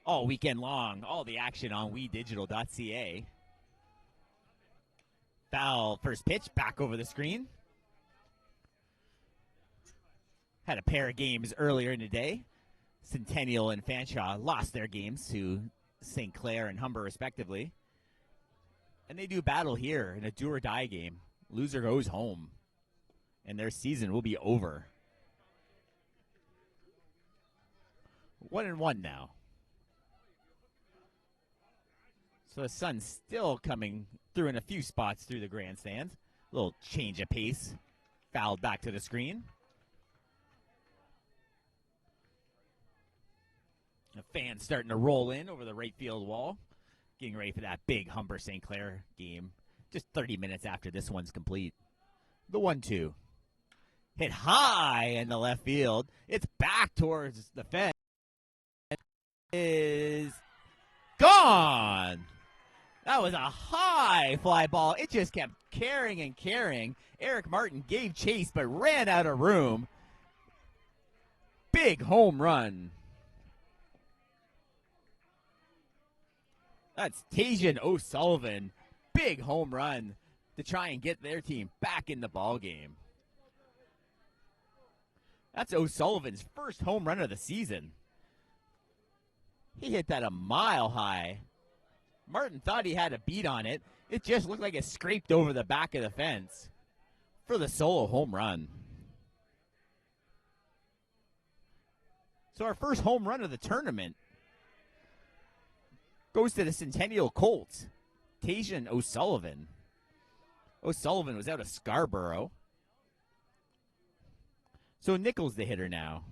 All weekend long, all the action on WeDigital.ca. Foul first pitch, back over the screen. Had a pair of games earlier in the day. Centennial and Fanshawe lost their games to St. Clair and Humber, respectively. And they do battle here in a do-or-die game. Loser goes home. And their season will be over. 1-1 now. So the sun's still coming through in a few spots through the grandstand. A little change of pace. Fouled back to the screen. The fans starting to roll in over the right field wall. Getting ready for that big Humber St. Clair game. Just 30 minutes after this one's complete. The 1-2. Hit high in the left field. It's back towards the fence. Is gone. That was a high fly ball. It just kept carrying and carrying. Eric Martin gave chase but ran out of room. Big home run. That's Tajan O'Sullivan. Big home run to try and get their team back in the ball game. That's O'Sullivan's first home run of the season. He hit that a mile high. Martin thought he had a beat on it. It just looked like it scraped over the back of the fence for the solo home run. So our first home run of the tournament goes to the Centennial Colts, Tajan O'Sullivan. O'Sullivan was out of Scarborough. So Nichols the hitter now.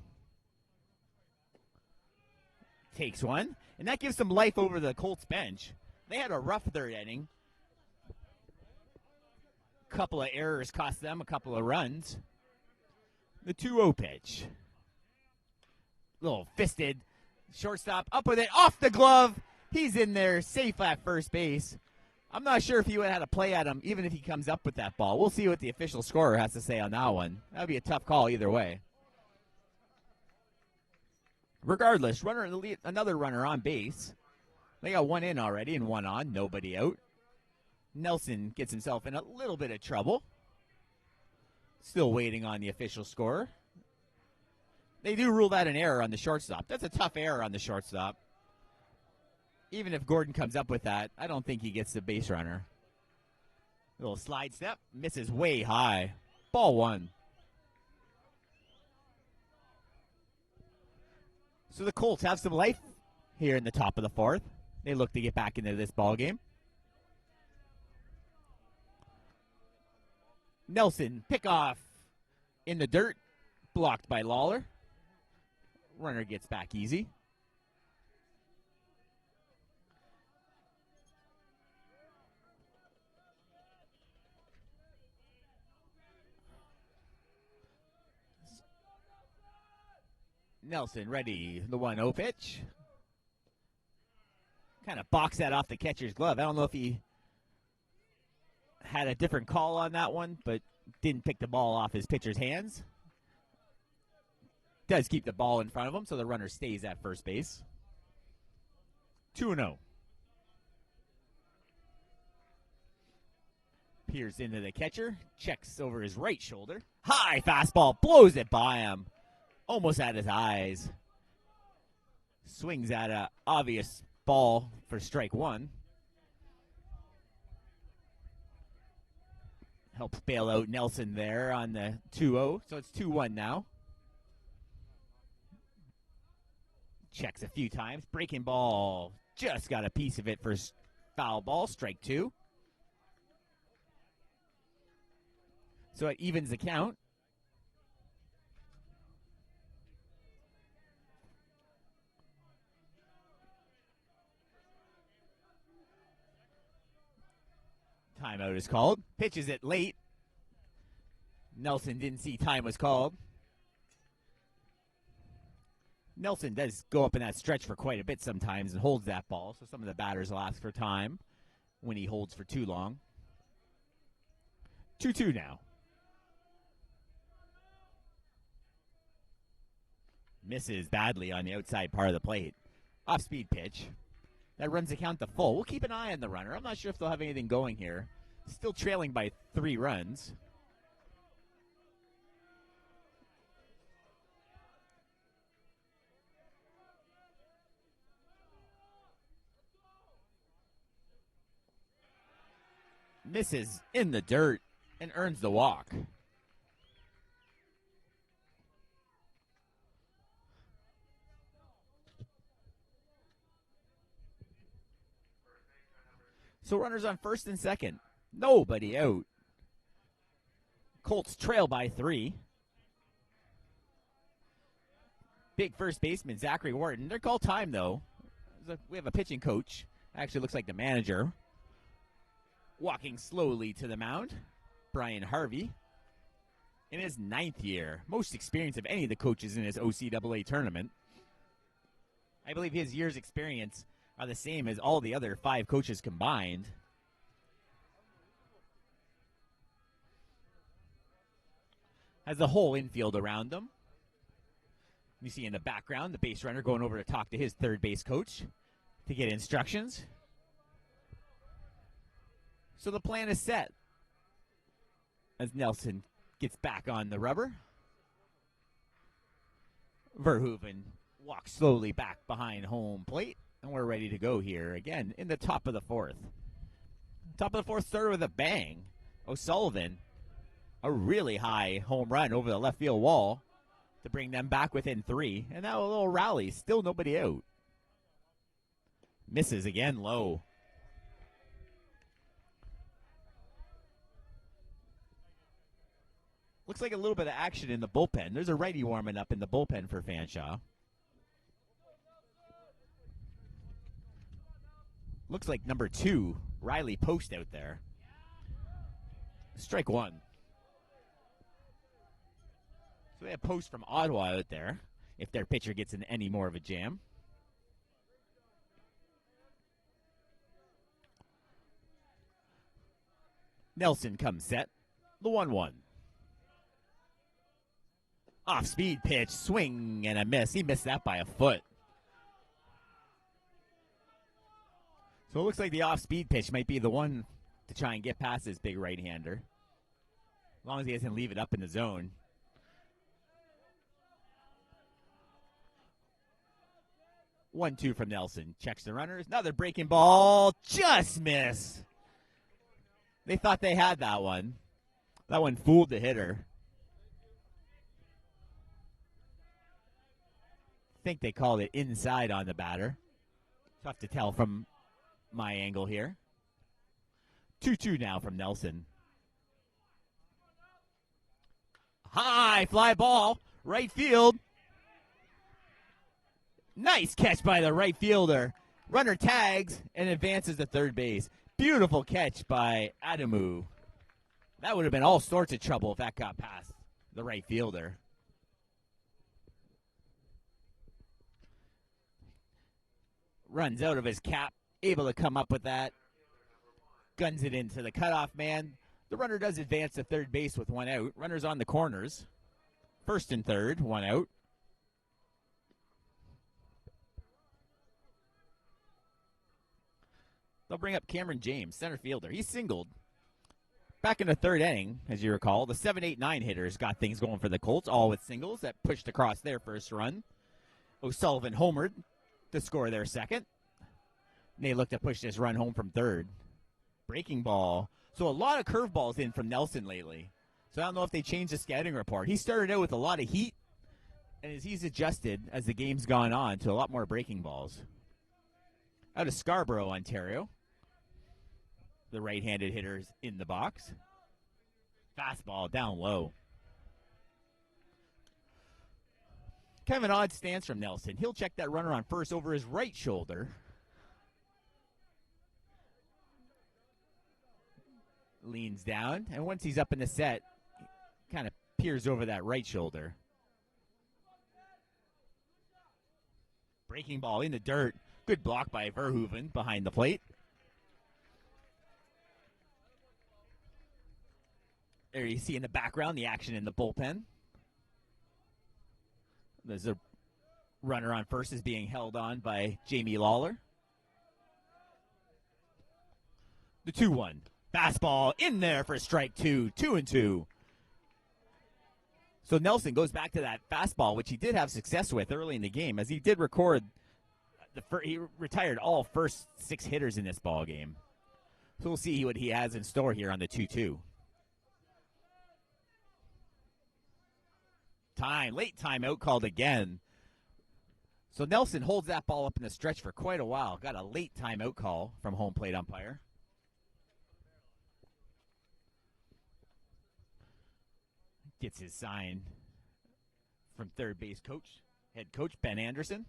Takes one, and that gives some life over the Colts bench. They had a rough third inning. A couple of errors cost them a couple of runs. The 2-0 pitch. Little fisted shortstop up with it, off the glove. He's in there, safe at first base. I'm not sure if he would have had a play at him, even if he comes up with that ball. We'll see what the official scorer has to say on that one. That would be a tough call either way. Regardless, another runner on base. They got one in already and one on. Nobody out. Nelson gets himself in a little bit of trouble. Still waiting on the official score. They do rule that an error on the shortstop. That's a tough error on the shortstop. Even if Gordon comes up with that, I don't think he gets the base runner. Little slide step. Misses way high. Ball one. So the Colts have some life here in the top of the fourth. They look to get back into this ball game. Nelson, pick off in the dirt. Blocked by Lawler. Runner gets back easy. Nelson ready. The 1-0 pitch. Kind of boxed that off the catcher's glove. I don't know if he had a different call on that one, but didn't pick the ball off his pitcher's hands. Does keep the ball in front of him, so the runner stays at first base. 2-0. Peers into the catcher. Checks over his right shoulder. High fastball. Blows it by him. Almost at his eyes. Swings at an obvious ball for strike one. Helps bail out Nelson there on the 2-0. So it's 2-1 now. Checks a few times. Breaking ball. Just got a piece of it for foul ball. Strike two. So it evens the count. Timeout is called. Pitches it late. Nelson didn't see time was called. Nelson does go up in that stretch for quite a bit sometimes and holds that ball, so some of the batters will ask for time when he holds for too long. 2-2 now. Misses badly on the outside part of the plate. Off-speed pitch. That runs the count to full. We'll keep an eye on the runner. I'm not sure if they'll have anything going here. Still trailing by 3 runs. Misses in the dirt and earns the walk. So runners on first and second. Nobody out. Colts trail by 3. Big first baseman, Zachary Wharton. They're called time, though. We have a pitching coach. Actually looks like the manager. Walking slowly to the mound, Brian Harvey. In his 9th year. Most experience of any of the coaches in his OCAA tournament. I believe his year's experience are the same as all the other 5 coaches combined. Has the whole infield around them. You see in the background the base runner going over to talk to his third base coach to get instructions. So the plan is set as Nelson gets back on the rubber. Verhoeven walks slowly back behind home plate. And we're ready to go here again in the top of the 4th. Top of the 4th started with a bang. O'Sullivan, a really high home run over the left field wall to bring them back within 3. And now a little rally. Still nobody out. Misses again low. Looks like a little bit of action in the bullpen. There's a righty warming up in the bullpen for Fanshawe. Looks like number 2, Riley Post out there. Strike one. So they have Post from Ottawa out there if their pitcher gets in any more of a jam. Nelson comes set. The 1-1. Off-speed pitch, swing and a miss. He missed that by a foot. So it looks like the off-speed pitch might be the one to try and get past this big right-hander. As long as he doesn't leave it up in the zone. One, two from Nelson. Checks the runners. Another breaking ball. Just miss. They thought they had that one. That one fooled the hitter. I think they called it inside on the batter. Tough to tell from my angle here. 2-2 now from Nelson. High fly ball. Right field. Nice catch by the right fielder. Runner tags and advances to third base. Beautiful catch by Adamu. That would have been all sorts of trouble if that got past the right fielder. Runs out of his cap, able to come up with that. Guns it into the cutoff man. The runner does advance to third base with one out. Runners on the corners. First and third, one out. They'll bring up Cameron James, center fielder. He's singled. Back in the third inning, as you recall, the 7-8-9 hitters got things going for the Colts, all with singles that pushed across their first run. O'Sullivan homered to score their second. And they look to push this run home from third. Breaking ball. So a lot of curveballs in from Nelson lately. So I don't know if they changed the scouting report. He started out with a lot of heat, and as he's adjusted as the game's gone on to a lot more breaking balls. Out of Scarborough, Ontario. The right-handed hitters in the box. Fastball down low. Kind of an odd stance from Nelson. He'll check that runner on first over his right shoulder. Leans down, and once he's up in the set, kind of peers over that right shoulder. Breaking ball in the dirt. Good block by Verhoeven behind the plate. There you see in the background the action in the bullpen. There's a runner on first is being held on by Jamie Lawler. The 2-1. Fastball in there for strike two. 2-2. So Nelson goes back to that fastball, which he did have success with early in the game, as he did record. He retired all first 6 hitters in this ball game. So we'll see what he has in store here on the 2-2. Late timeout called again. So Nelson holds that ball up in the stretch for quite a while. Got a late timeout call from home plate umpire. Gets his sign from third base head coach Ben Anderson.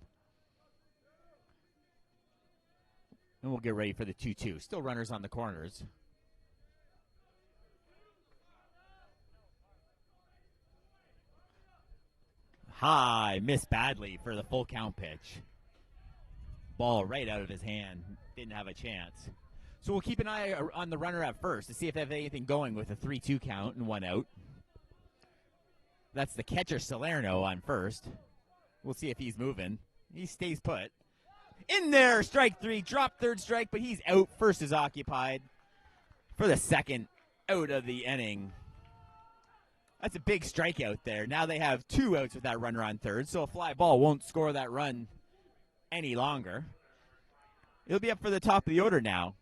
And we'll get ready for the 2-2. Still runners on the corners. High, missed badly for the full count pitch. Ball right out of his hand. Didn't have a chance. So we'll keep an eye on the runner at first to see if they have anything going with a 3-2 count and one out. That's the catcher Salerno on first. We'll see if he's moving. He stays put. In there, strike 3, drop third strike, but he's out. First is occupied for the second out of the inning. That's a big strikeout there. Now they have 2 outs with that runner on third, so a fly ball won't score that run any longer. It'll be up for the top of the order now.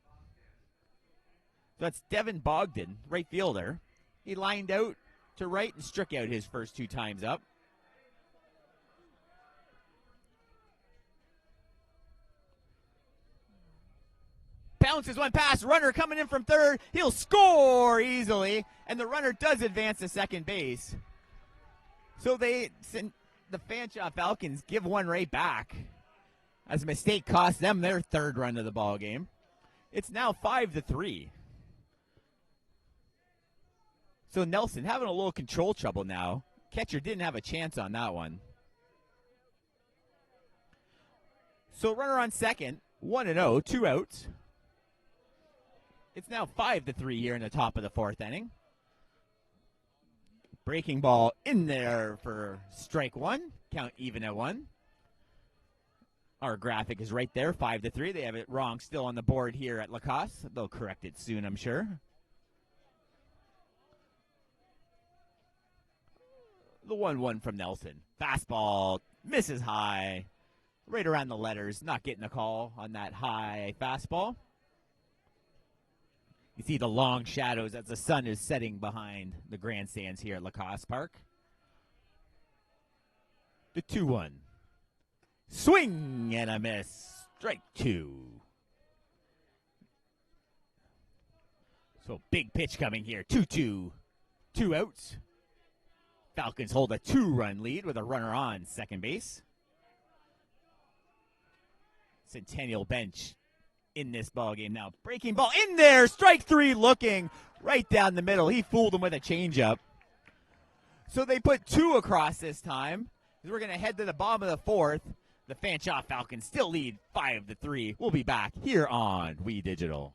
So that's Devin Bogdan, right fielder. He lined out to right and struck out his first 2 times up. Bounces one pass, runner coming in from third. He'll score easily, and the runner does advance to second base. So the Fanshawe Falcons give one right back, as a mistake cost them their third run of the ball game. It's now 5-3. So Nelson having a little control trouble now. Catcher didn't have a chance on that one. So runner on second, 1-0, 2 outs. It's now 5-3 here in the top of the 4th inning. Breaking ball in there for strike 1. Count even at 1. Our graphic is right there, 5-3. They have it wrong still on the board here at Lacasse. They'll correct it soon, I'm sure. The 1-1 from Nelson. Fastball misses high. Right around the letters. Not getting a call on that high fastball. You see the long shadows as the sun is setting behind the grandstands here at Lacasse Park. The 2-1. Swing and a miss. Strike 2. So big pitch coming here. 2-2. 2 outs. Falcons hold a 2-run lead with a runner on second base. Centennial bench in this ball game now. Breaking ball in there. Strike 3 looking right down the middle. He fooled him with a changeup. So they put 2 across this time. We're going to head to the bottom of the 4th. The Fanshawe Falcons still lead 5-3. We'll be back here on We Digital.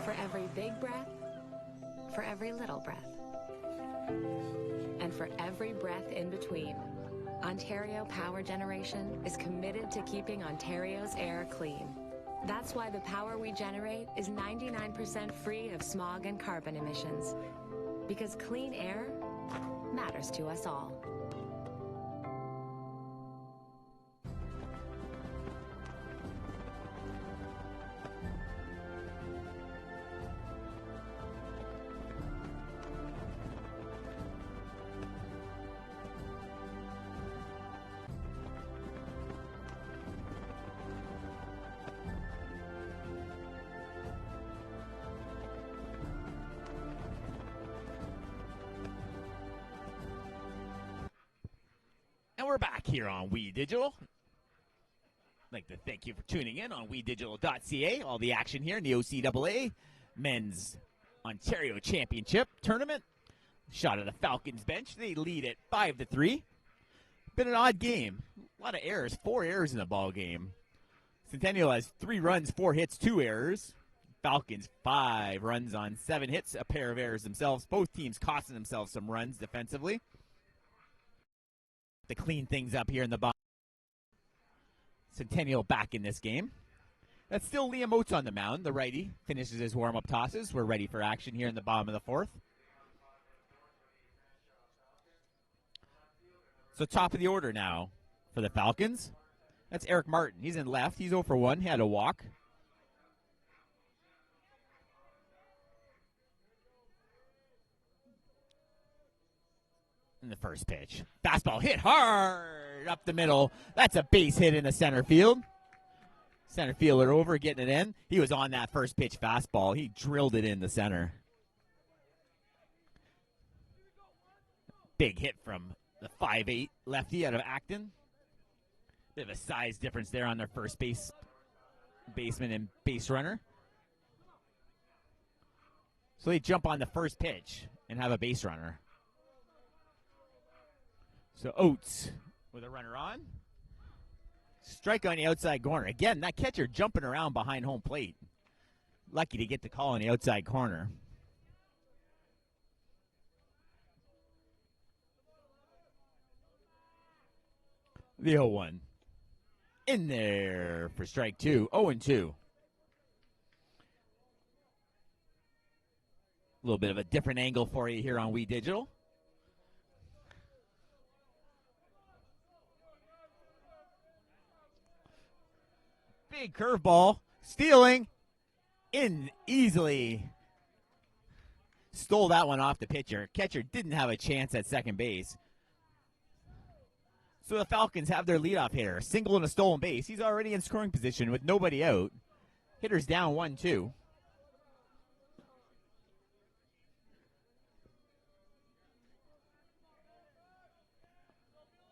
For every big breath, for every little breath, and for every breath in between, Ontario Power Generation is committed to keeping Ontario's air clean. That's why the power we generate is 99% free of smog and carbon emissions. Because clean air matters to us all. And we're back here on We Digital. I'd like to thank you for tuning in on WeDigital.ca. All the action here in the OCAA Men's Ontario Championship Tournament. Shot of the Falcons bench. They lead it 5-3. Been an odd game. A lot of errors. 4 errors in the ball game. Centennial has 3 runs, 4 hits, 2 errors. Falcons 5 runs on 7 hits, a pair of errors themselves. Both teams costing themselves some runs defensively. To clean things up here in the bottom. Centennial back in this game. That's still Liam Oates on the mound. The righty finishes his warm-up tosses. We're ready for action here in the bottom of the 4th. So top of the order now for the Falcons. That's Eric Martin. He's in left. He's 0 for 1. He had a walk. In the first pitch. Fastball hit hard up the middle. That's a base hit in the center field. Center fielder over, getting it in. He was on that first pitch fastball. He drilled it in the center. Big hit from the 5'8 lefty out of Acton. Bit of a size difference there on their first baseman and base runner. So they jump on the first pitch and have a base runner. So Oates with a runner on. Strike on the outside corner. Again, that catcher jumping around behind home plate. Lucky to get the call on the outside corner. The 0-1. In there for strike 2. 0-2. A little bit of a different angle for you here on We Digital. Big curveball, stealing, in easily. Stole that one off the pitcher. Catcher didn't have a chance at second base. So the Falcons have their leadoff hitter, single and a stolen base. He's already in scoring position with nobody out. Hitter's down 1-2.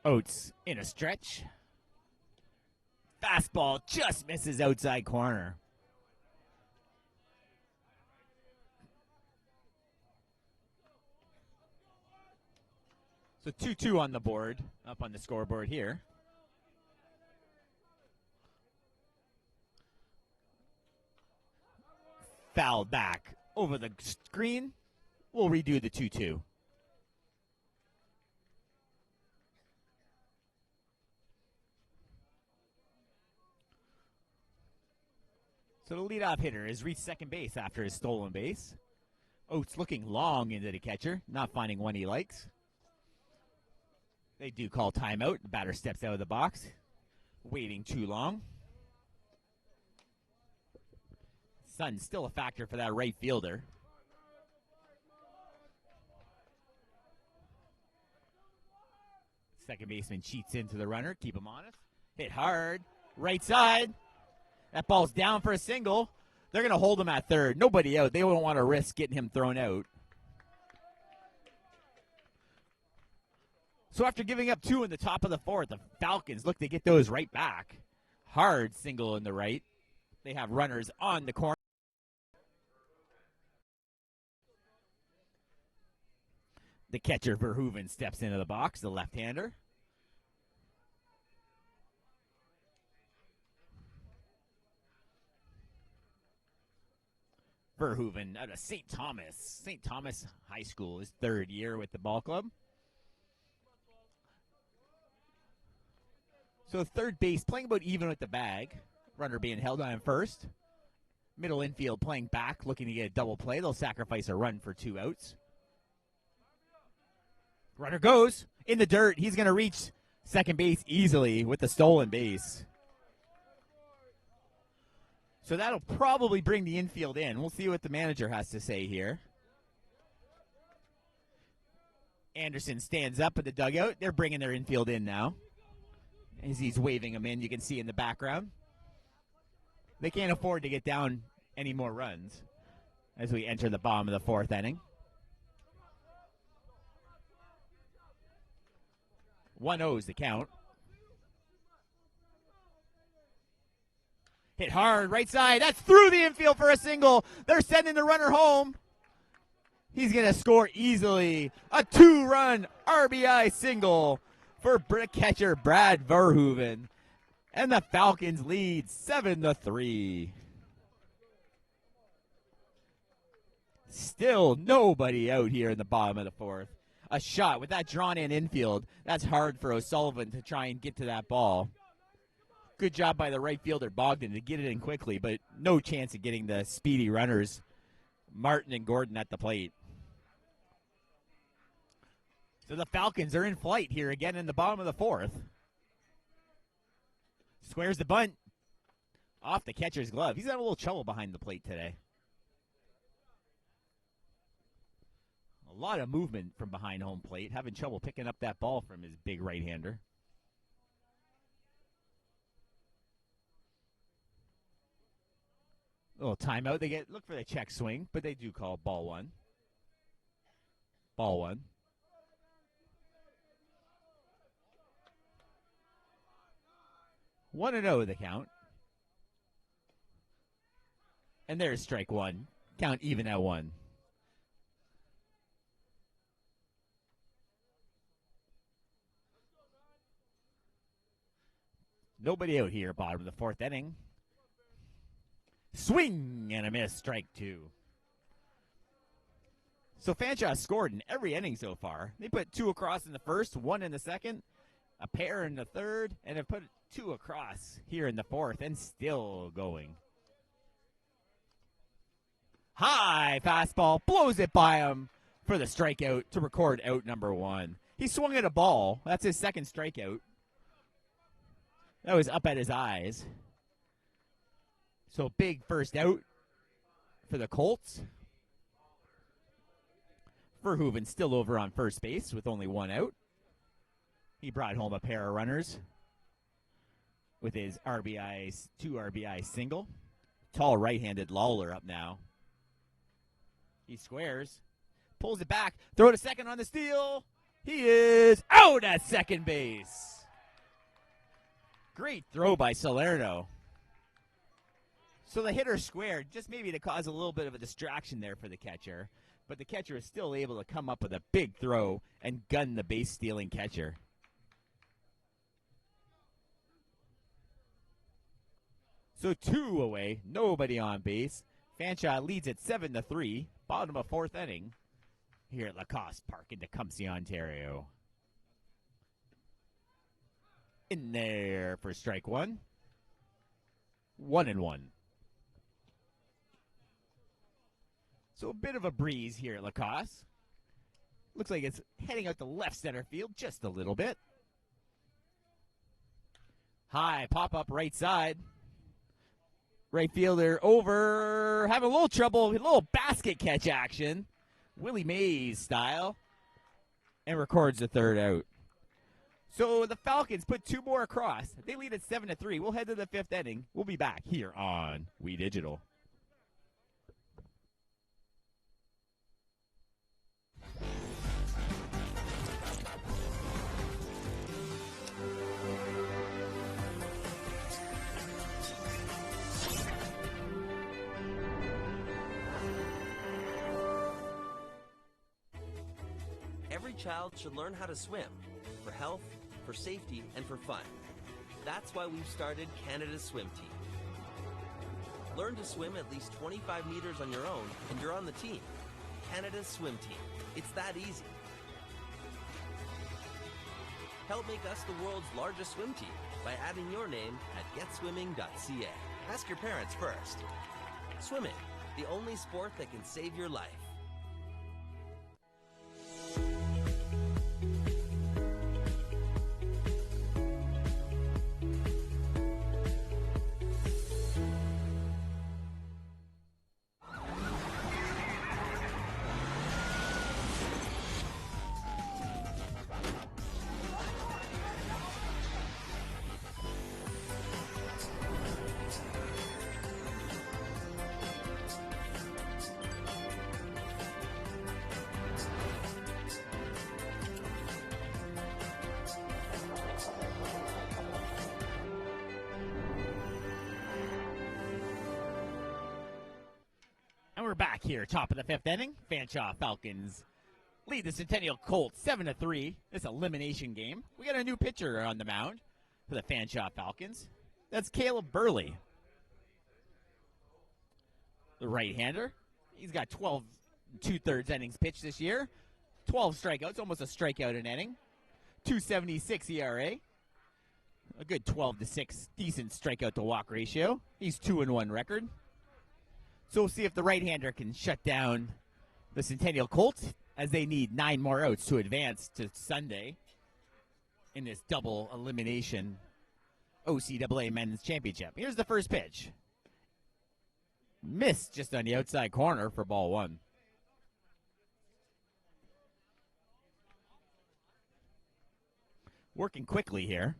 Oates in a stretch. Fastball just misses outside corner. So 2-2 on the board, up on the scoreboard here. Foul back over the screen. We'll redo the 2-2. So the leadoff hitter has reached second base after his stolen base. Oates looking long into the catcher, not finding one he likes. They do call timeout. The batter steps out of the box, waiting too long. Sun's still a factor for that right fielder. Second baseman cheats into the runner, keep him honest. Hit hard, right side. That ball's down for a single. They're going to hold him at third. Nobody out. They don't want to risk getting him thrown out. So after giving up 2 in the top of the fourth, the Falcons look to get those right back. Hard single in the right. They have runners on the corner. The catcher, Verhoeven, steps into the box, the left-hander. Verhoeven out of St. Thomas High School, his third year with the ball club. So third base playing about even with the bag. Runner being held on first. Middle infield playing back, looking to get a double play. They'll sacrifice a run for 2 outs. Runner goes in the dirt. He's going to reach second base easily with the stolen base. So that'll probably bring the infield in. We'll see what the manager has to say here. Anderson stands up at the dugout. They're bringing their infield in now. As he's waving them in, you can see in the background. They can't afford to get down any more runs as we enter the bottom of the fourth inning. 1-0 is the count. Hit hard, right side. That's through the infield for a single. They're sending the runner home. He's going to score easily. A 2-run RBI single for catcher Brad Verhoeven. And the Falcons lead 7-3. Still nobody out here in the bottom of the fourth. A shot with that drawn-in infield. That's hard for O'Sullivan to try and get to that ball. Good job by the right fielder, Bogdan, to get it in quickly, but no chance of getting the speedy runners, Martin and Gordon, at the plate. So the Falcons are in flight here again in the bottom of the fourth. Squares the bunt off the catcher's glove. He's had a little trouble behind the plate today. A lot of movement from behind home plate, having trouble picking up that ball from his big right-hander. Little timeout. They look for the check swing, but they do call ball one. Ball one. One and 0 the count. And there's strike one. Count even at 1. Nobody out here, bottom of the fourth inning. Swing and a miss, strike 2. So Fanshawe scored in every inning so far. They put 2 across in the first, 1 in the second, a pair in the third, and have put 2 across here in the fourth, and still going. High fastball, blows it by him for the strikeout to record out number 1. He swung at a ball. That's his second strikeout. That was up at his eyes. So big first out for the Colts. Verhoeven still over on first base with only 1 out. He brought home a pair of runners with his RBI, 2 RBI single. Tall right-handed Lawler up now. He squares, pulls it back, throw to second on the steal. He is out at second base. Great throw by Salerno. So the hitter squared, just maybe to cause a little bit of a distraction there for the catcher. but the catcher is still able to come up with a big throw and gun the base-stealing catcher. So 2 away, nobody on base. Fanshawe leads at 7-3, bottom of 4th inning, here at Lacasse Park in Tecumseh, Ontario. In there for strike 1. 1-1. So a bit of a breeze here at Lacasse. Looks like it's heading out to left center field just a little bit. High pop-up right side. Right fielder over, having a little trouble, a little basket catch action. Willie Mays style. And records the 3rd out. So the Falcons put 2 more across. They lead at 7-3. We'll head to the 5th inning. We'll be back here on We Digital. Every child should learn how to swim for health, for safety, and for fun. That's why we've started Canada's Swim Team. Learn to swim at least 25 meters on your own, and you're on the team. Canada's Swim Team. It's that easy. Help make us the world's largest swim team by adding your name at getswimming.ca. Ask your parents first. Swimming, the only sport that can save your life. And we're back here, top of the 5th inning. Fanshawe Falcons lead the Centennial Colts 7-3. This elimination game. We got a new pitcher on the mound for the Fanshawe Falcons. That's Caleb Burley, the right-hander. He's got 12 2/3 innings pitched this year. 12 strikeouts, almost a strikeout an inning. 2.76 ERA. A good 12-6 decent strikeout to walk ratio. He's 2-1 record. So we'll see if the right-hander can shut down the Centennial Colts as they need 9 more outs to advance to Sunday in this double elimination OCAA Men's Championship. Here's the first pitch. Missed just on the outside corner for ball 1. Working quickly here.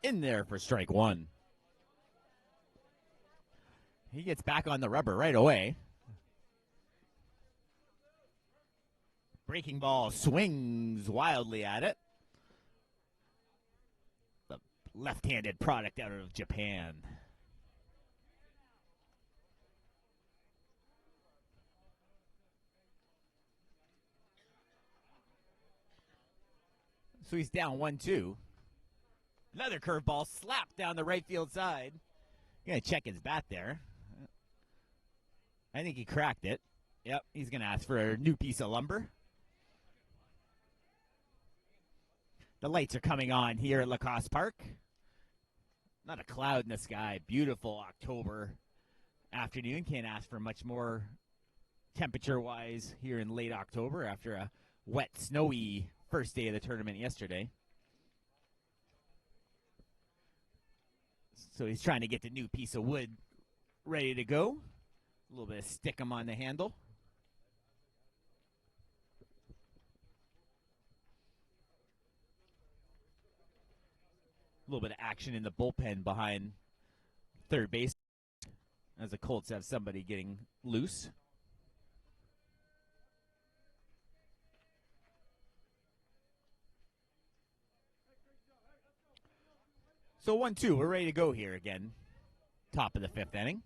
In there for strike 1. He gets back on the rubber right away. Breaking ball swings wildly at it. The left-handed product out of Japan. So he's down 1-2. Another curveball slapped down the right field side. Going to check his bat there. I think he cracked it. Yep, he's going to ask for a new piece of lumber. The lights are coming on here at Lacasse Park. Not a cloud in the sky. Beautiful October afternoon. Can't ask for much more temperature-wise here in late October after a wet, snowy first day of the tournament yesterday. So he's trying to get the new piece of wood ready to go. A little bit of stickum on the handle. A little bit of action in the bullpen behind third base as the Colts have somebody getting loose. So 1-2, we're ready to go here again. Top of the 5th inning.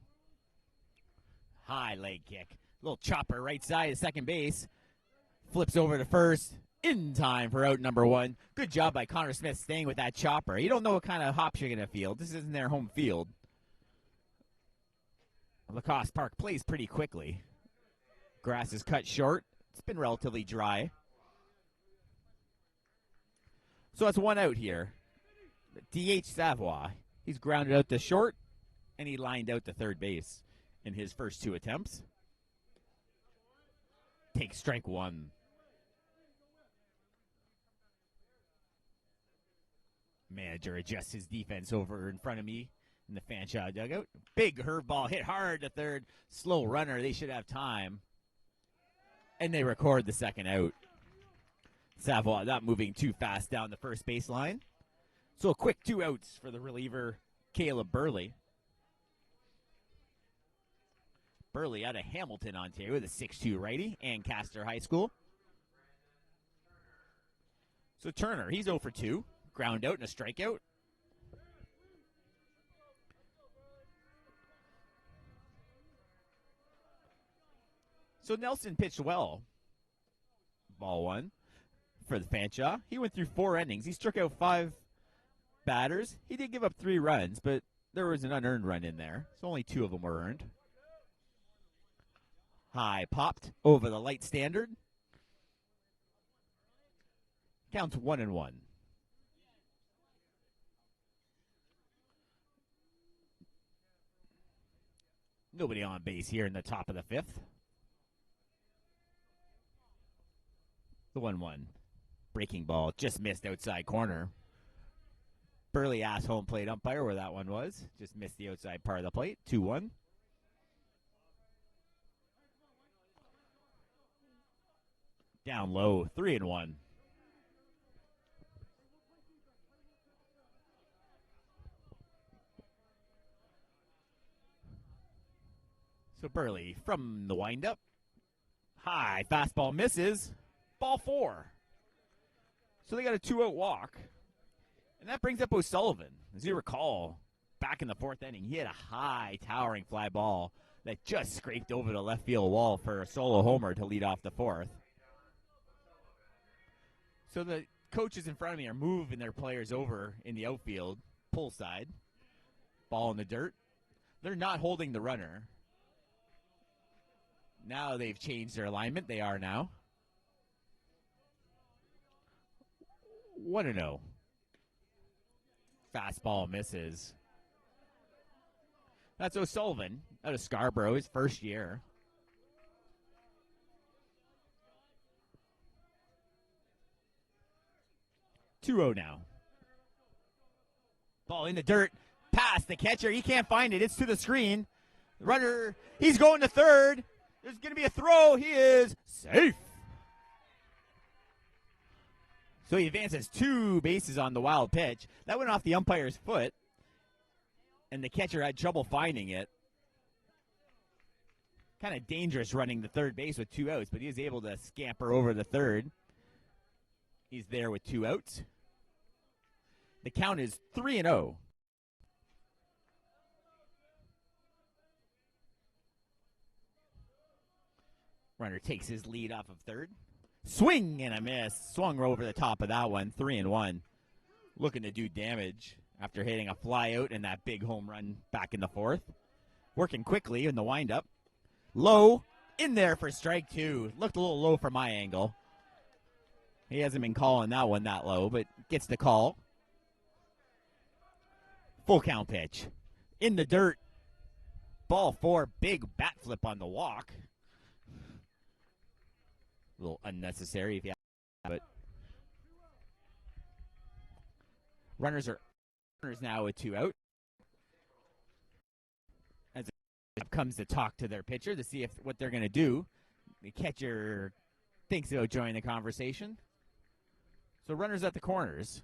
High leg kick. Little chopper right side of second base. Flips over to first. In time for out number 1. Good job by Connor Smith staying with that chopper. You don't know what kind of hops you're going to field. This isn't their home field. Lacasse Park plays pretty quickly. Grass is cut short. It's been relatively dry. So that's 1 out here. DH Savoie. He's grounded out to short, and he lined out to third base in his first 2 attempts. Takes strike 1. Manager adjusts his defense over in front of me in the Fanshawe dugout. Big curve ball hit hard to third. Slow runner. They should have time. And they record the second out. Savoie not moving too fast down the first baseline. So a quick 2 outs for the reliever, Caleb Burley. Burley out of Hamilton, Ontario, with a 6'2 righty, Ancaster High School. So Turner, he's 0 for 2. Ground out and a strikeout. So Nelson pitched well. Ball 1 for the Fanshawe. He went through 4 innings. He struck out 5 batters. He did give up 3 runs, but there was an unearned run in there. So only 2 of them were earned. High popped over the light standard. Counts 1-1. Nobody on base here in the top of the 5th. The 1-1. Breaking ball just missed outside corner. Burley asked home plate umpire where that one was. Just missed the outside part of the plate. 2-1. Down low. 3-1. So Burley from the windup. High fastball misses. Ball 4. So they got a 2-out walk. And that brings up O'Sullivan. As you recall, back in the 4th inning, he had a high towering fly ball that just scraped over the left field wall for a solo homer to lead off the 4th. So the coaches in front of me are moving their players over in the outfield, pull side. Ball in the dirt. They're not holding the runner. Now they've changed their alignment. They are now. 1-0. Fastball misses. That's O'Sullivan out of Scarborough, his first year. Two-0 now. Ball in the dirt. Past the catcher. He can't find it. It's to the screen. The runner, he's going to third. There's going to be a throw. He is safe. So he advances 2 bases on the wild pitch. That went off the umpire's foot, and the catcher had trouble finding it. Kind of dangerous running the third base with 2 outs, but he was able to scamper over the third. He's there with 2 outs. The count is 3-0. Runner takes his lead off of third. Swing and a miss. Swung over the top of that one. 3-1. Looking to do damage after hitting a fly out and that big home run back in the 4th. Working quickly in the windup. Low. In there for strike 2. Looked a little low from my angle. He hasn't been calling that one that low, but gets the call. Full count pitch. In the dirt. Ball 4. Big bat flip on the walk. A little unnecessary if you have it. Runners now with 2 out. As it comes to talk to their pitcher to see if what they're going to do. The catcher thinks about joining the conversation. So runners at the corners.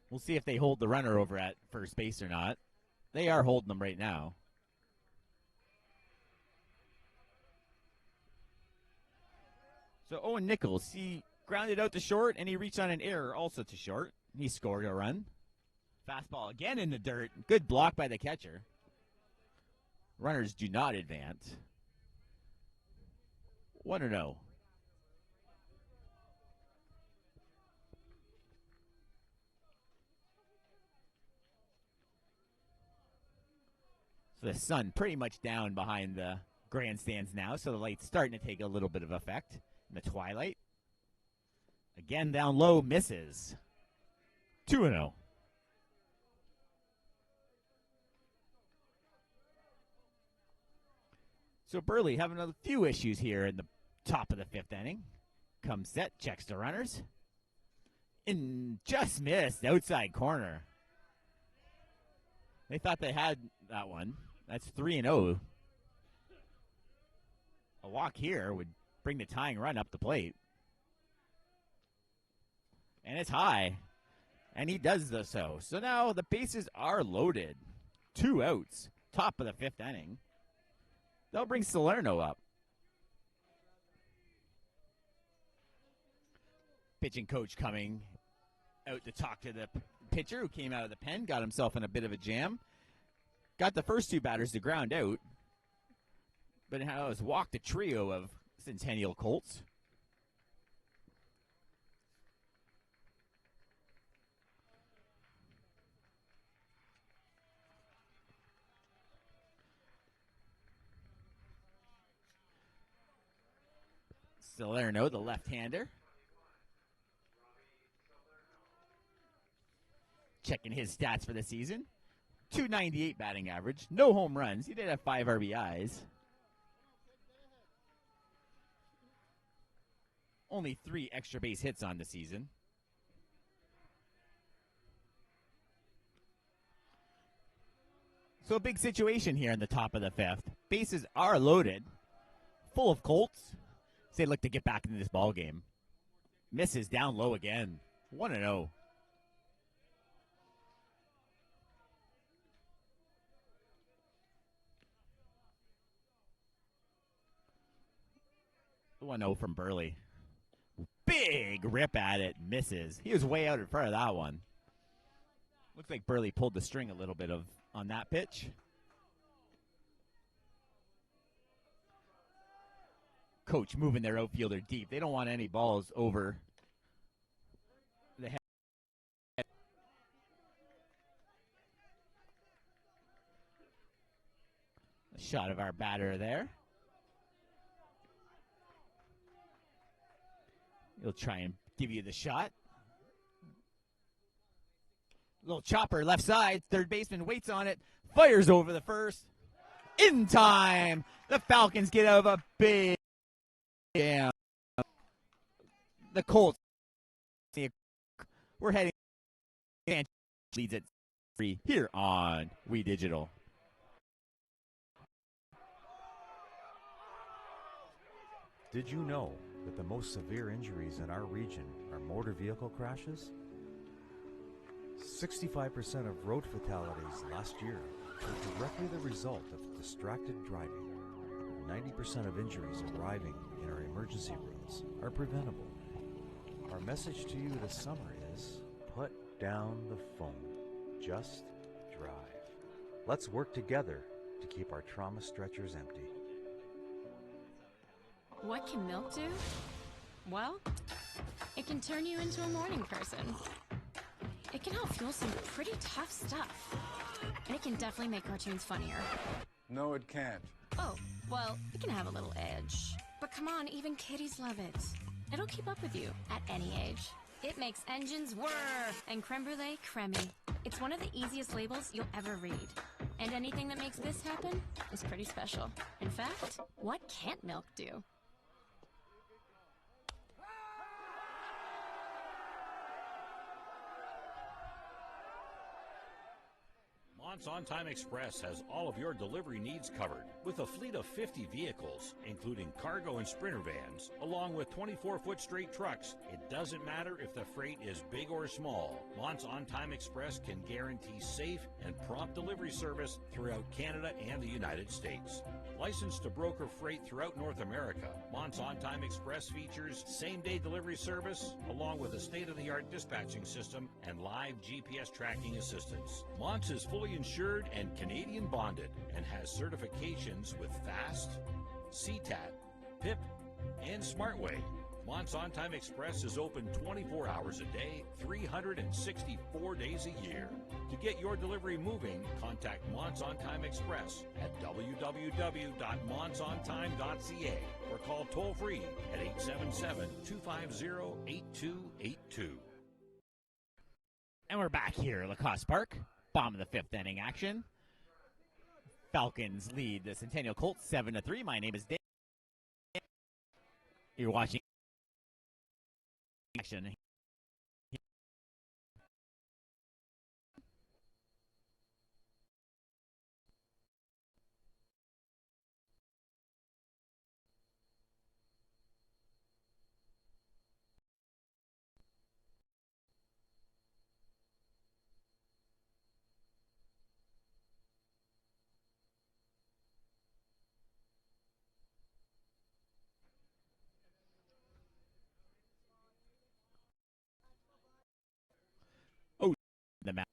We'll see if they hold the runner over at first base or not. They are holding them right now. So Owen Nichols, he grounded out to short, and he reached on an error also to short. He scored a run. Fastball again in the dirt. Good block by the catcher. Runners do not advance. 1-0. So the sun pretty much down behind the grandstands now, so the light's starting to take a little bit of effect in the twilight. Again, down low, misses. 2-0. So Burley having a few issues here in the top of the fifth inning. Comes set, checks the runners. And just missed, outside corner. They thought they had that one. That's 3-0. A walk here would bring the tying run up the plate. And it's high. And he does so. So now the bases are loaded. 2 outs. Top of the fifth inning. They'll bring Salerno up. Pitching coach coming out to talk to the pitcher who came out of the pen. Got himself in a bit of a jam. Got the first 2 batters to ground out. But now has walked a trio of Centennial Colts. Salerno, the left-hander. Checking his stats for the season. .298 batting average. No home runs. He did have 5 RBIs. Only 3 extra base hits on the season. So a big situation here in the top of the fifth. Bases are loaded. Full of Colts. They look to get back into this ball game. Misses down low again. 1-0. The 1-0 from Burley. Big rip at it. Misses. He was way out in front of that one. Looks like Burley pulled the string a little bit on that pitch. Coach moving their outfielder deep. They don't want any balls over the head. A shot of our batter there. He'll try and give you the shot. Little chopper left side. Third baseman waits on it. Fires over the first. In time. The Falcons get out of a big jam. The Colts. We're heading. Leads it 3 here on We Digital. Did you know that the most severe injuries in our region are motor vehicle crashes? 65% of road fatalities last year were directly the result of distracted driving. 90% of injuries arriving in our emergency rooms are preventable. Our message to you this summer is, put down the phone. Just drive. Let's work together to keep our trauma stretchers empty. What can milk do? Well, it can turn you into a morning person. It can help fuel some pretty tough stuff. And it can definitely make cartoons funnier. No, it can't. Oh, well, it can have a little edge. But come on, even kiddies love it. It'll keep up with you at any age. It makes engines whir and creme brulee cremmy. It's one of the easiest labels you'll ever read. And anything that makes this happen is pretty special. In fact, what can't milk do? Mont's On Time Express has all of your delivery needs covered with a fleet of 50 vehicles, including cargo and sprinter vans, along with 24-foot straight trucks. It doesn't matter if the freight is big or small. Mont's On Time Express can guarantee safe and prompt delivery service throughout Canada and the United States. Licensed to broker freight throughout North America, Mont's On-Time Express features same-day delivery service, along with a state-of-the-art dispatching system and live GPS tracking assistance. Mont's is fully insured and Canadian bonded, and has certifications with FAST, CTAT, PIP, and SmartWay. Mont's On-Time Express is open 24 hours a day, 364 days a year. To get your delivery moving, contact Mont's On-Time Express at www.montsontime.ca or call toll-free at 877-250-8282. And we're back here at Lacasse Park. Bottom of the fifth inning action. Falcons lead the Centennial Colts 7-3. My name is Dave. You're watching action. Oh, the map.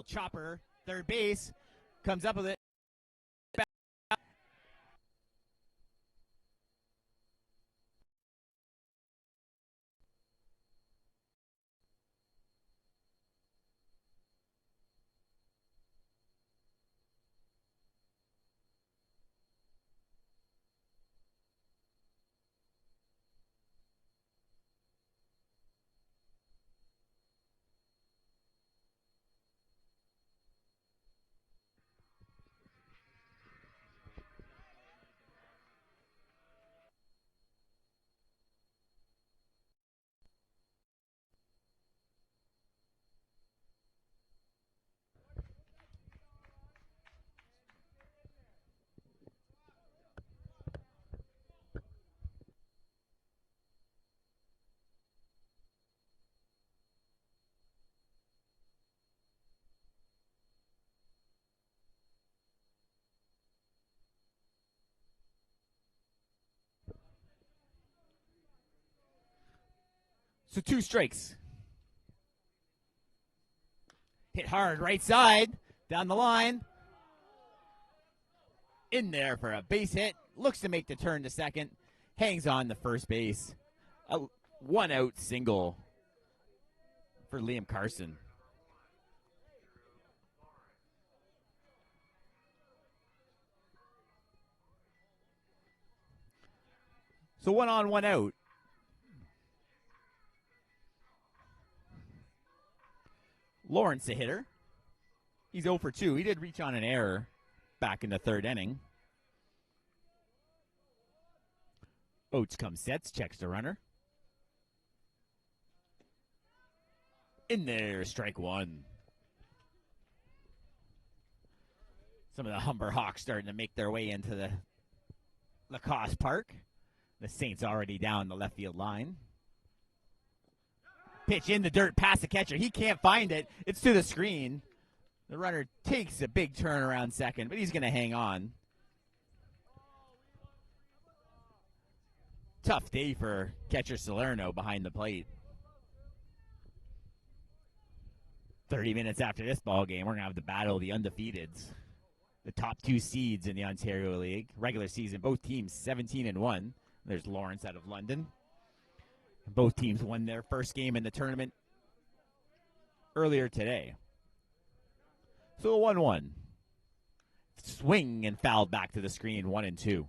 Chopper, third base, comes up with it. So 2 strikes. Hit hard, right side, down the line. In there for a base hit. Looks to make the turn to second. Hangs on to first base. A 1-out single for Liam Carson. So 1 on, 1 out. Lawrence, a hitter. He's 0 for 2. He did reach on an error back in the third inning. Oates comes, sets, checks the runner. In there, strike 1. Some of the Humber Hawks starting to make their way into the Lacasse Park. The Saints already down the left field line. Pitch in the dirt past the catcher. He can't find it. It's to the screen. The runner takes a big turn around second, but he's going to hang on. Tough day for catcher Salerno behind the plate. 30 minutes after this ball game, we're going to have the battle of the undefeateds. The top 2 seeds in the Ontario League. Regular season, both teams 17-1. There's Lawrence out of London. Both teams won their first game in the tournament earlier today. So a 1-1. Swing and fouled back to the screen, 1-2.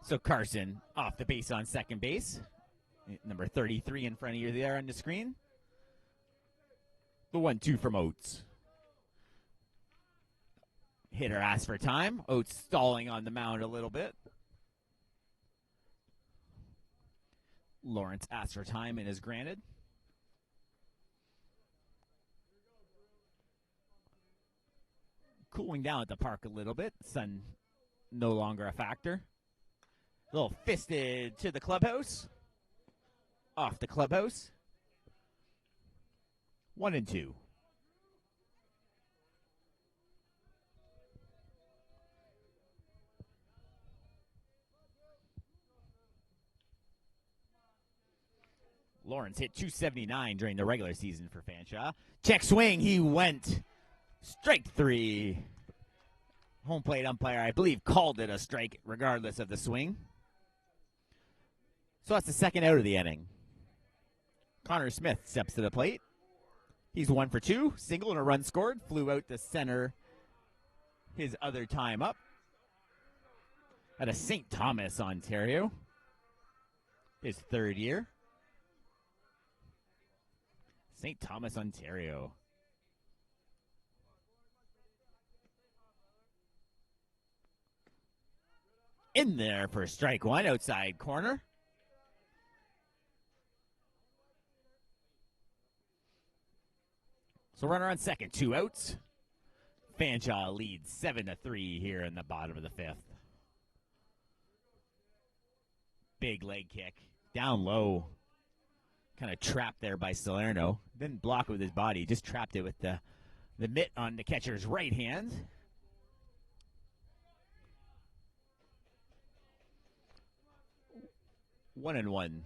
So Carson off the base on second base. Number 33 in front of you there on the screen. The 1-2 from Oates. Hitter asks for time. Oates stalling on the mound a little bit. Lawrence asks for time and is granted. Cooling down at the park a little bit. Sun no longer a factor. A little fisted to the clubhouse. Off the clubhouse. 1-2. Lawrence hit .279 during the regular season for Fanshawe. Check swing, he went. Strike 3. Home plate umpire, I believe, called it a strike regardless of the swing. So that's the second out of the inning. Connor Smith steps to the plate. He's 1 for 2, single and a run scored. Flew out to center his other time up. Out of St. Thomas, Ontario. His third year. St. Thomas, Ontario. In there for strike 1, outside corner. So runner on second, 2 outs. Fanshawe leads 7-3 here in the bottom of the 5th. Big leg kick. Down low. Kind of trapped there by Salerno. Didn't block it with his body. Just trapped it with the mitt on the catcher's right hand. One and one.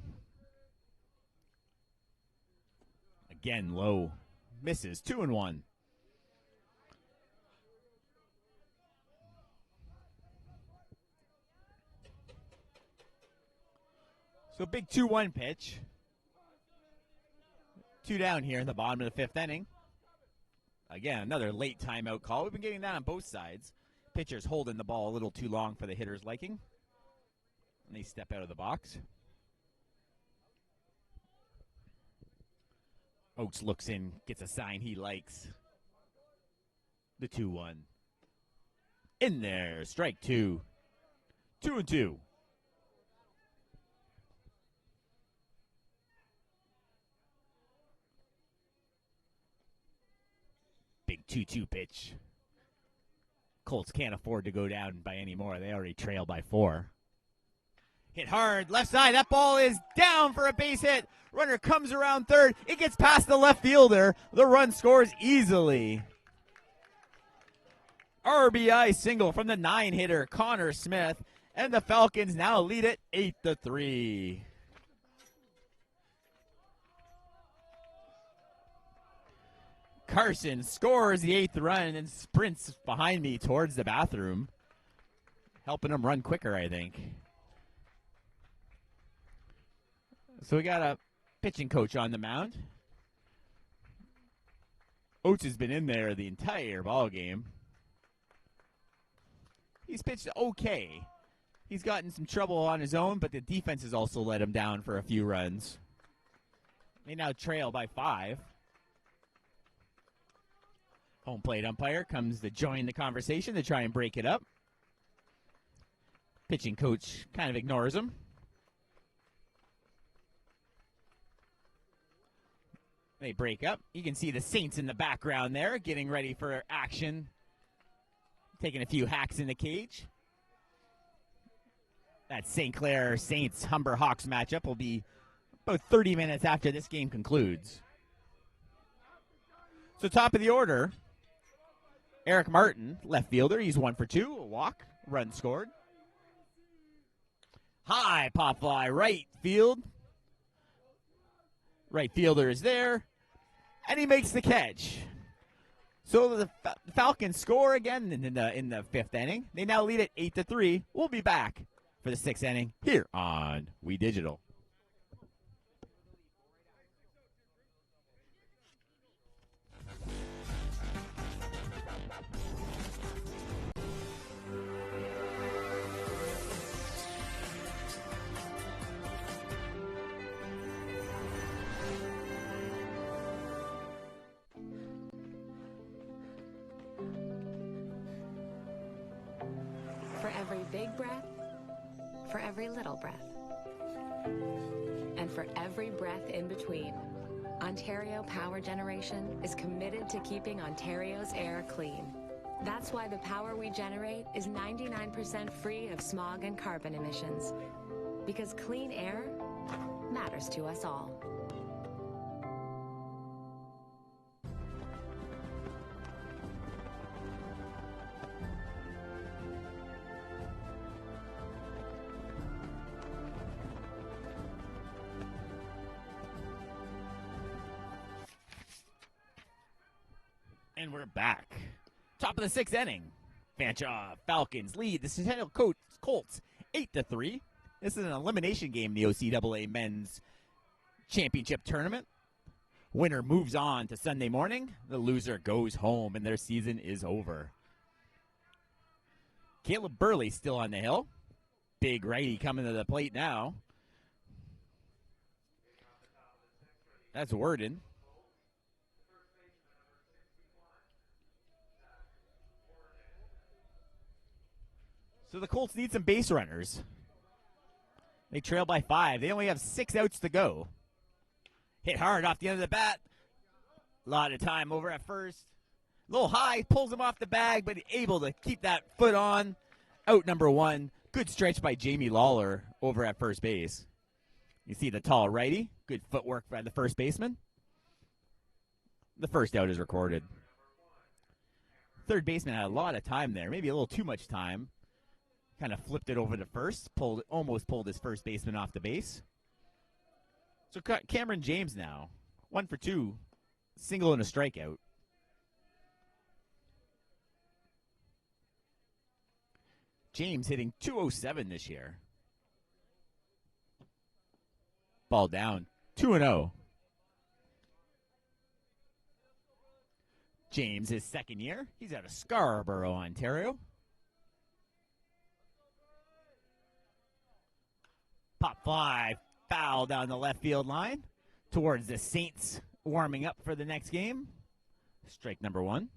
Again, low. Misses. 2-1. So big 2-1 pitch. 2 down here in the bottom of the 5th inning. Again, another late timeout call. We've been getting that on both sides. Pitchers holding the ball a little too long for the hitter's liking. And they step out of the box. Oates looks in, gets a sign he likes. The 2-1. In there, strike 2. 2-2. Big 2-2 pitch. Colts can't afford to go down by any more. They already trail by 4. Hit hard, left side. That ball is down for a base hit. Runner comes around third. It gets past the left fielder. The run scores easily. RBI single from the 9-hitter, Connor Smith. And the Falcons now lead it 8-3. Carson scores the 8th run and then sprints behind me towards the bathroom. Helping him run quicker, I think. So we got a pitching coach on the mound. Oates has been in there the entire ball game. He's pitched okay. He's gotten some trouble on his own, but the defense has also let him down for a few runs. They now trail by 5. Home plate umpire comes to join the conversation to try and break it up. Pitching coach kind of ignores him. They break up. You can see the Saints in the background there getting ready for action. Taking a few hacks in the cage. That St. Clair Saints Humber Hawks matchup will be about 30 minutes after this game concludes. So top of the order, Eric Martin, left fielder. He's 1 for 2, a walk, run scored. High pop fly, right field. Right fielder is there, and he makes the catch. So the Falcons score again in the 5th inning. They now lead it 8-3. We'll be back for the 6th inning here on We Digital. big breath, for every little breath, and for every breath in between. Ontario Power Generation is committed to keeping Ontario's air clean. That's why the power we generate is 99% free of smog and carbon emissions. Because clean air matters to us all. And we're back. Top of the sixth inning. Fanshawe Falcons lead the Centennial Colts 8-3. This is an elimination game in the OCAA Men's Championship Tournament. Winner moves on to Sunday morning. The loser goes home, and their season is over. Caleb Burley still on the hill. Big righty coming to the plate now. That's Worden. So the Colts need some base runners. They trail by 5. They only have 6 outs to go. Hit hard off the end of the bat. A lot of time over at first. A little high, pulls him off the bag, but able to keep that foot on. Out number 1. Good stretch by Jamie Lawler over at first base. You see the tall righty. Good footwork by the first baseman. The first out is recorded. Third baseman had a lot of time there, maybe a little too much time. Kind of flipped it over to first, almost pulled his first baseman off the base. So Cameron James now, 1 for 2, single and a strikeout. James hitting .207 this year. Ball down, 2-0. James, his second year. He's out of Scarborough, Ontario. Pop fly, foul down the left field line towards the Saints warming up for the next game. Strike number 1.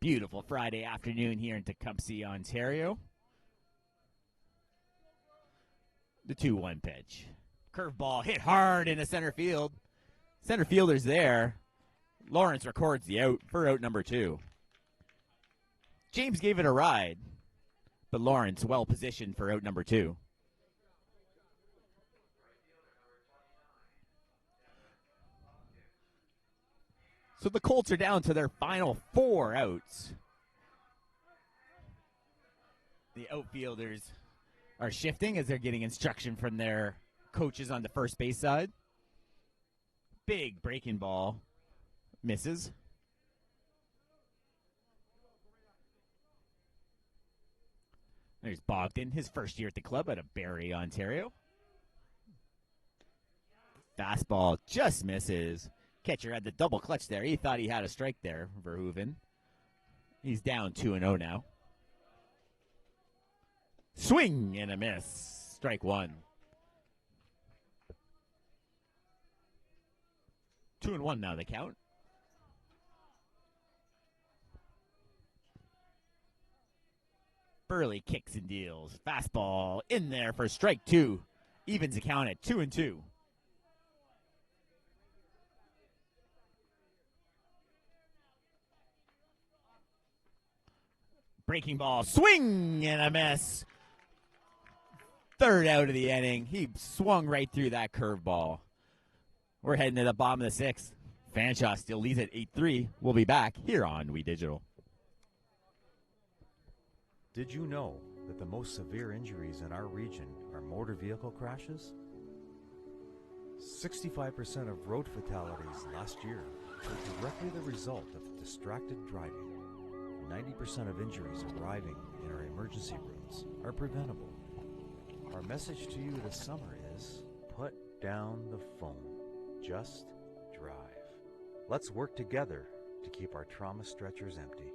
Beautiful Friday afternoon here in Tecumseh, Ontario. The 2-1 pitch. Curveball hit hard into center field. Center fielder's there. Lawrence records the out for out number 2. James gave it a ride, but Lawrence well positioned for out number 2. So the Colts are down to their final 4 outs. The outfielders are shifting as they're getting instruction from their coaches on the first base side. Big breaking ball misses. There's Bogdan, his first year at the club out of Barrie, Ontario. Fastball just misses. Catcher had the double clutch there. He thought he had a strike there, Verhoeven. He's down 2-0 now. Swing and a miss. Strike 1. 2-1 now the count. Burley kicks and deals. Fastball in there for strike 2. Evens the count at 2-2. Breaking ball, swing and a miss. Third out of the inning. He swung right through that curveball. We're heading to the bottom of the 6th. Fanshawe still leads at 8-3. We'll be back here on We Digital. Did you know that the most severe injuries in our region are motor vehicle crashes? 65% of road fatalities last year were directly the result of distracted driving. 90% of injuries arriving in our emergency rooms are preventable. Our message to you this summer is, put down the phone. Just drive. Let's work together to keep our trauma stretchers empty.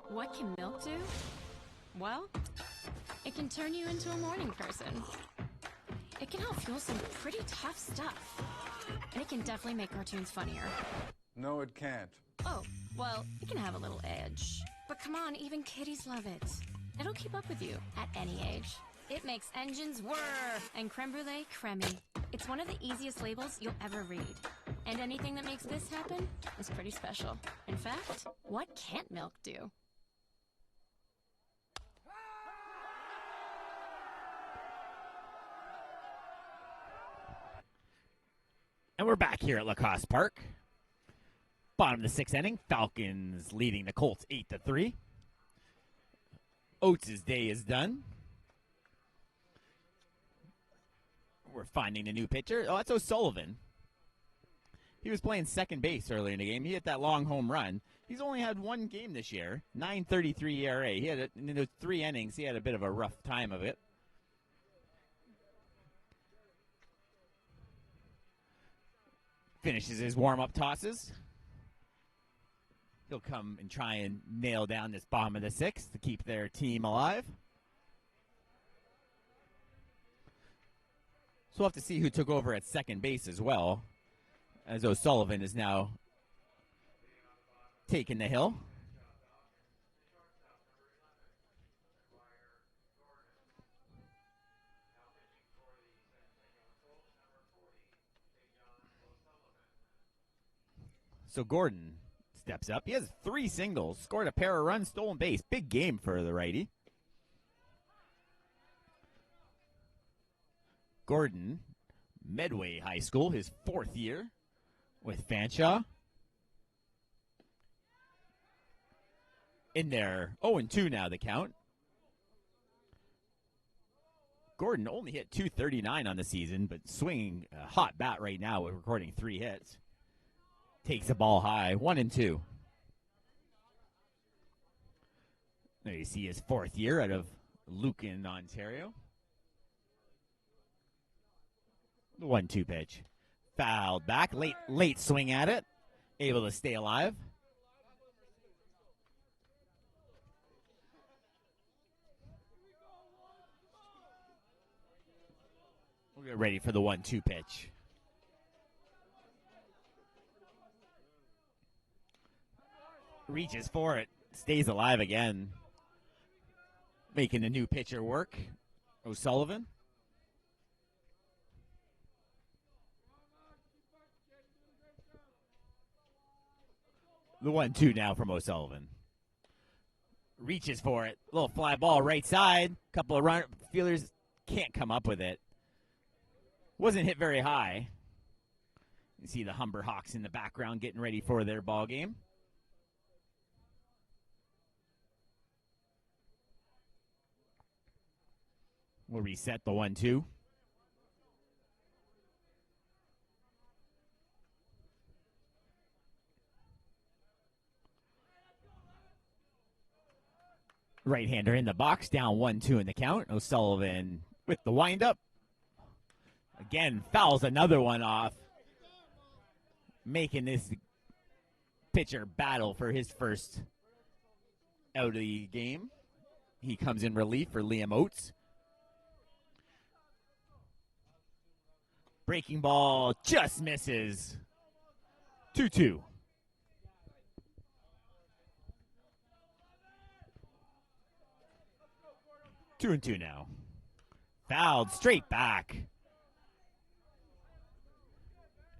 What can milk do? Well, it can turn you into a morning person. It can help fuel some pretty tough stuff. And it can definitely make cartoons funnier. No, it can't. Oh, well, it can have a little edge. But come on, even kitties love it. It'll keep up with you at any age. It makes engines whir and creme brulee cremmy. It's one of the easiest labels you'll ever read. And anything that makes this happen is pretty special. In fact, what can't milk do? And we're back here at Lacasse Park. Bottom of the sixth inning, Falcons leading the Colts 8-3. Oates' day is done. We're finding a new pitcher. Oh, that's O'Sullivan. He was playing second base earlier in the game. He hit that long home run. He's only had one game this year, 9.33 ERA. He had in those 3 innings, he had a bit of a rough time of it. Finishes his warm-up tosses. He'll come and try and nail down this bottom of the sixth to keep their team alive. So we'll have to see who took over at second base as well, as O'Sullivan is now taking the hill. So Gordon steps up. He has 3 singles, scored a pair of runs, stolen base. Big game for the righty. Gordon, Medway High School, his 4th year with Fanshawe. In there, 0-2 now the count. Gordon only hit .239 on the season, but swinging a hot bat right now. We're recording 3 hits. Takes the ball high, 1-2. There you see his 4th year out of Lucan, Ontario. The 1-2 pitch. Fouled back, late swing at it. Able to stay alive. We'll get ready for the 1-2 pitch. Reaches for it, stays alive again. Making the new pitcher work, O'Sullivan. The 1-2 now from O'Sullivan. Reaches for it, little fly ball right side. Couple of fielders can't come up with it. Wasn't hit very high. You see the Humber Hawks in the background getting ready for their ball game. We'll reset the 1-2. Right-hander in the box, down 1-2 in the count. O'Sullivan with the windup. Again, fouls another one off. Making this pitcher battle for his first out of the game. He comes in relief for Liam Oates. Breaking ball just misses. 2-2. Two and two now. Fouled straight back.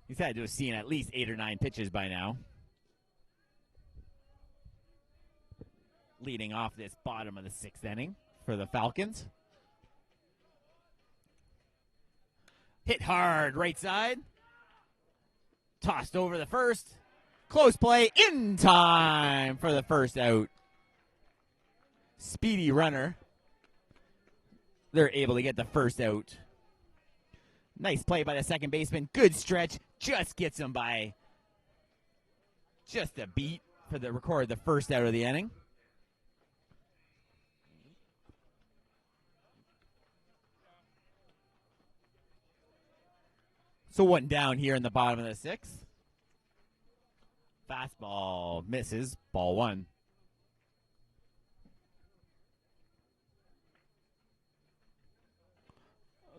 He's had to have seen at least 8 or 9 pitches by now. Leading off this bottom of the 6th inning for the Falcons. Hit hard right side. Tossed over the first. Close play in time for the first out. Speedy runner. They're able to get the first out. Nice play by the second baseman. Good stretch. Just gets him by just a beat for the record the first out of the inning. So 1 down here in the bottom of the 6th. Fastball misses. Ball 1.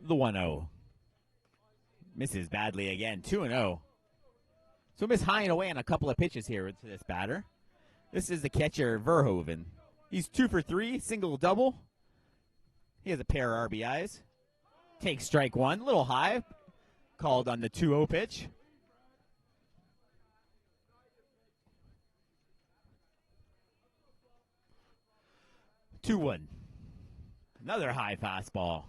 The 1-0. Misses badly again. 2-0. So Miss Hine away on a couple of pitches here to this batter. This is the catcher, Verhoeven. He's 2 for 3, single double. He has a pair of RBIs. Takes strike one, a little high. Called on the 2-0 pitch. Two one. Another high fastball.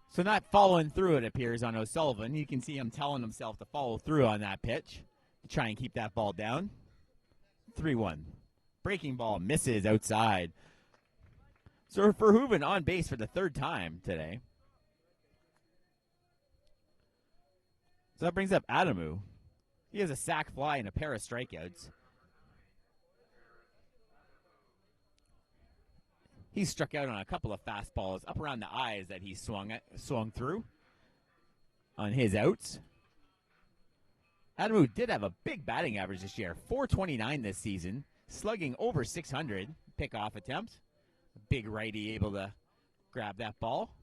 So not following through, it appears, on O'Sullivan. You can see him telling himself to follow through on that pitch to try and keep that ball down. 3-1. Breaking ball misses outside. So Verhoeven on base for the third time today. So that brings up Adamu. He has a sac fly and a pair of strikeouts. He struck out on a couple of fastballs up around the eyes that he swung through on his outs. Adamu did have a big batting average this year, .429 this season, slugging over 600 pickoff attempts. Big righty able to grab that ball.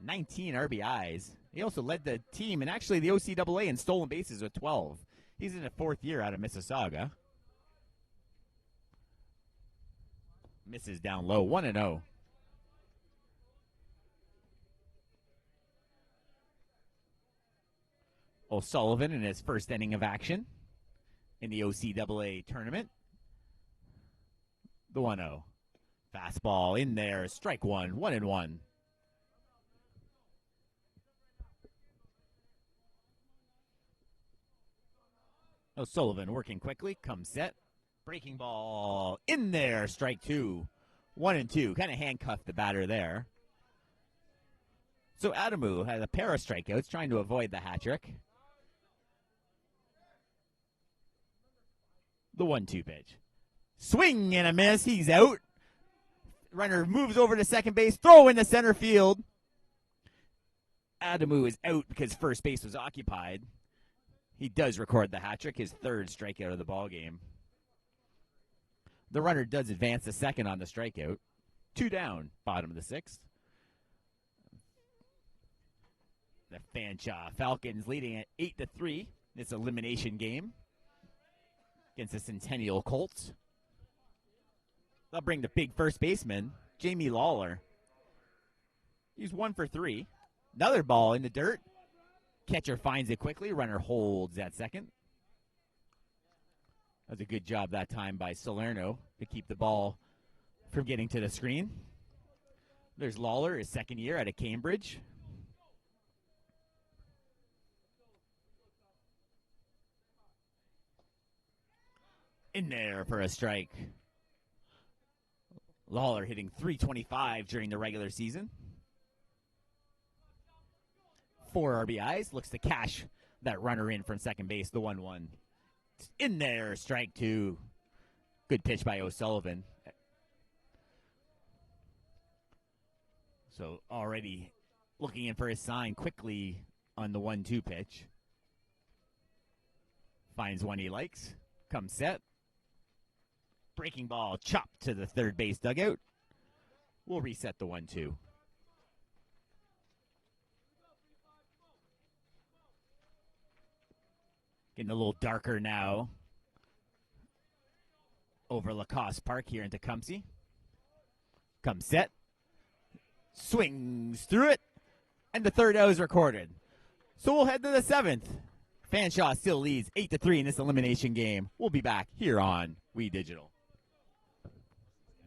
19 RBIs. He also led the team and actually the OCAA in stolen bases with 12. He's in the 4th year out of Mississauga. Misses down low, 1-0. O'Sullivan in his first inning of action in the OCAA tournament. The 1-0. Fastball in there, strike one, 1-1. O'Sullivan working quickly, comes set. Breaking ball in there, strike two. 1-2. Kind of handcuffed the batter there. So Adamu has a pair of strikeouts, trying to avoid the hat trick. The 1-2 pitch. Swing and a miss. He's out. Runner moves over to second base. Throw into center field. Adamu is out because first base was occupied. He does record the hat trick, his third strikeout of the ball game. The runner does advance to second on the strikeout. 2 down, bottom of the 6th. The Fanshawe Falcons leading at 8-3. This elimination game against the Centennial Colts. They'll bring the big first baseman, Jamie Lawler. He's 1 for 3. Another ball in the dirt. Catcher finds it quickly. Runner holds at second. That was a good job that time by Salerno to keep the ball from getting to the screen. There's Lawler, his second year out of Cambridge. In there for a strike. Lawler hitting .325 during the regular season. 4 RBIs. Looks to cash that runner in from second base, the 1-1. In there, strike two. Good pitch by O'Sullivan. So already looking in for his sign quickly on the 1-2 pitch. Finds one he likes. Comes set. Breaking ball chopped to the third base dugout. We'll reset the 1-2. Getting a little darker now over Lacasse Park here in Tecumseh. Comes set. Swings through it. And the third out is recorded. So we'll head to the 7th. Fanshawe still leads 8-3 in this elimination game. We'll be back here on We Digital.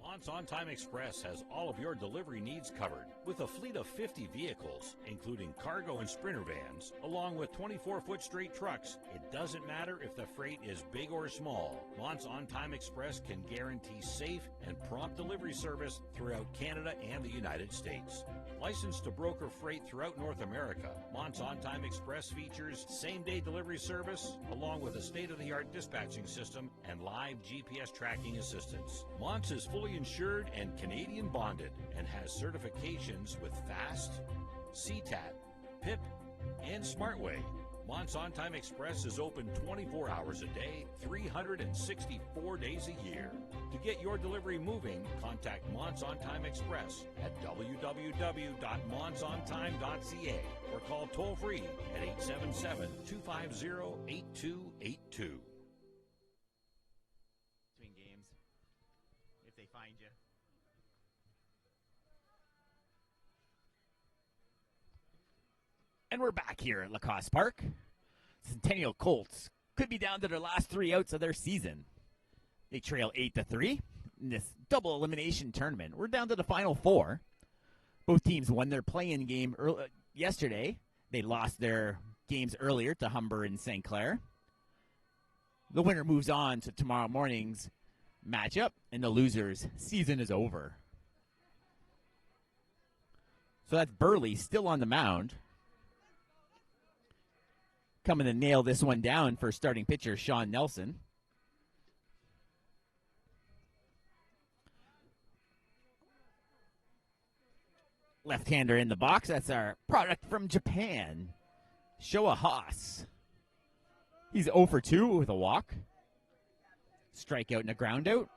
Mont's On Time Express has all of your delivery needs covered with a fleet of 50 vehicles, including cargo and sprinter vans, along with 24-foot straight trucks. It doesn't matter if the freight is big or small. Mont's On Time Express can guarantee safe and prompt delivery service throughout Canada and the United States. Licensed to broker freight throughout North America, Mont's On Time Express features same-day delivery service, along with a state-of-the-art dispatching system and live GPS tracking assistance. Mont's is fully insured and Canadian bonded and has certifications with FAST, CTAT, PIP, and SmartWay. Mont's On Time Express is open 24 hours a day, 364 days a year. To get your delivery moving, contact Mont's On Time Express at www.montsontime.ca or call toll-free at 877-250-8282. Between games, if they find you. And we're back here at Lacasse Park. Centennial Colts could be down to their last 3 outs of their season. They trail 8-3 in this double elimination tournament. We're down to the final 4. Both teams won their play-in game yesterday. They lost their games earlier to Humber and St. Clair. The winner moves on to tomorrow morning's matchup, and the loser's season is over. So that's Burley still on the mound. Coming to nail this one down for starting pitcher Sean Nelson. Left-hander in the box. That's our product from Japan, Showa Haas. He's 0 for 2 with a walk. Strikeout and a groundout.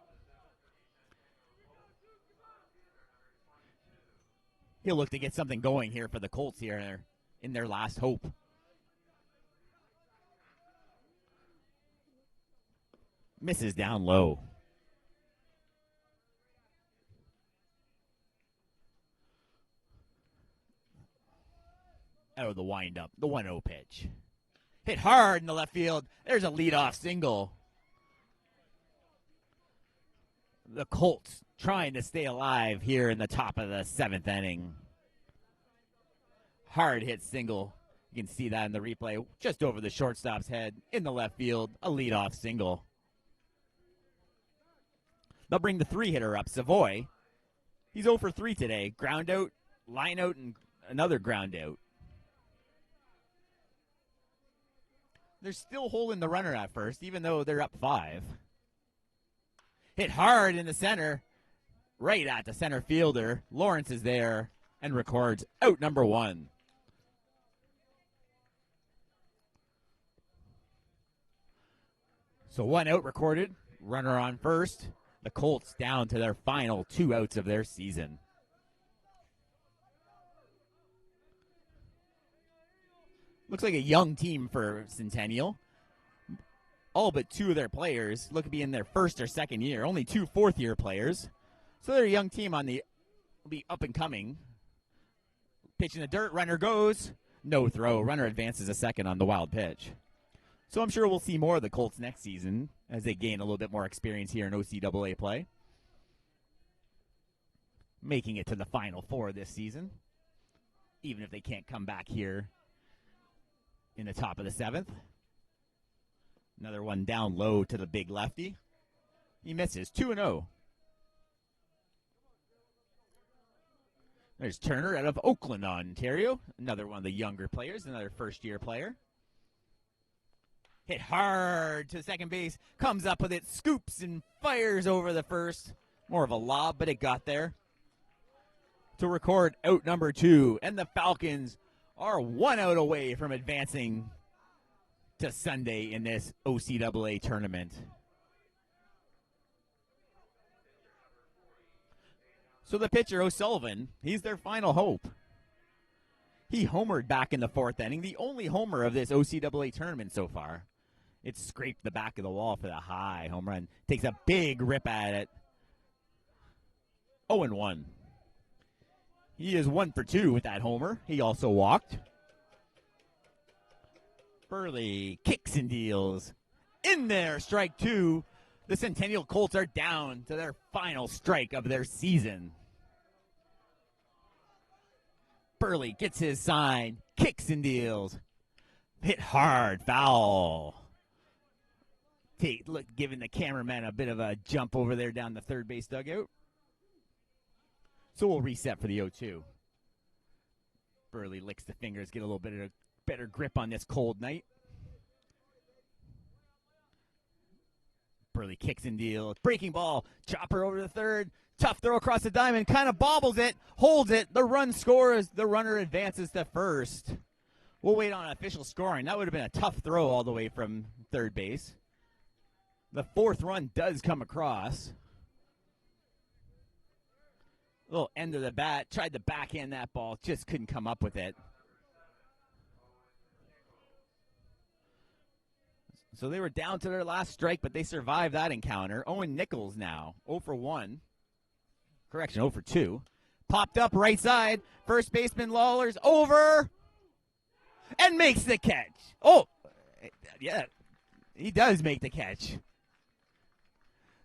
He'll look to get something going here for the Colts here in their last hope. Misses down low. Out of the windup, the 1-0 pitch. Hit hard in the left field. There's a leadoff single. The Colts trying to stay alive here in the top of the 7th inning. Hard hit single. You can see that in the replay. Just over the shortstop's head in the left field. A leadoff single. They'll bring the 3-hitter up, Savoy. He's 0 for 3 today. Ground out, line out, and another ground out. They're still holding the runner at first, even though they're up 5. Hit hard in the center, right at the center fielder. Lawrence is there and records out number 1. So 1 out recorded, runner on first. The Colts down to their final 2 outs of their season. Looks like a young team for Centennial. All but 2 of their players look to be in their first or second year. Only 2 fourth-year players. So they're a young team will be up and coming. Pitch in the dirt, runner goes. No throw. Runner advances a second on the wild pitch. So I'm sure we'll see more of the Colts next season as they gain a little bit more experience here in OCAA play. Making it to the Final 4 this season, even if they can't come back here in the top of the 7th. Another one down low to the big lefty. He misses, 2-0. There's Turner out of Oakland, Ontario. Another one of the younger players, another first-year player. Hit hard to second base, comes up with it, scoops and fires over the first. More of a lob, but it got there. To record out number 2, and the Falcons are 1 out away from advancing to Sunday in this OCAA tournament. So the pitcher, O'Sullivan, he's their final hope. He homered back in the 4th inning, the only homer of this OCAA tournament so far. It scraped the back of the wall for the high home run. Takes a big rip at it. 0-1. He is 1 for 2 with that homer. He also walked. Burley kicks and deals. In there, strike 2. The Centennial Colts are down to their final strike of their season. Burley gets his sign, kicks and deals. Hit hard, foul. Giving the cameraman a bit of a jump over there down the third base dugout. So we'll reset for the 0-2. Burley licks the fingers, get a little bit of a better grip on this cold night. Burley kicks and deals. Breaking ball. Chopper over the third. Tough throw across the diamond. Kind of bobbles it. Holds it. The run scores. The runner advances to first. We'll wait on official scoring. That would have been a tough throw all the way from third base. The fourth run does come across. Little end of the bat. Tried to backhand that ball. Just couldn't come up with it. So they were down to their last strike, but they survived that encounter. Owen Nichols now, 0 for 1. Correction, 0 for 2. Popped up right side. First baseman Lawler's over. And makes the catch. Oh, yeah, he does make the catch.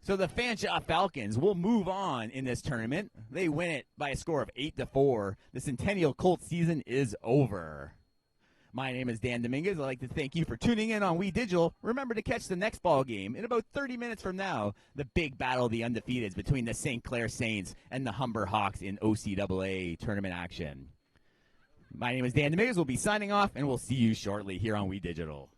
So the Fanshawe Falcons will move on in this tournament. They win it by a score of 8-4. The Centennial Colts season is over. My name is Dan Dominguez. I'd like to thank you for tuning in on We Digital. Remember to catch the next ball game in about 30 minutes from now. The big battle of the undefeateds between the St. Clair Saints and the Humber Hawks in OCAA tournament action. My name is Dan Dominguez. We'll be signing off, and we'll see you shortly here on We Digital.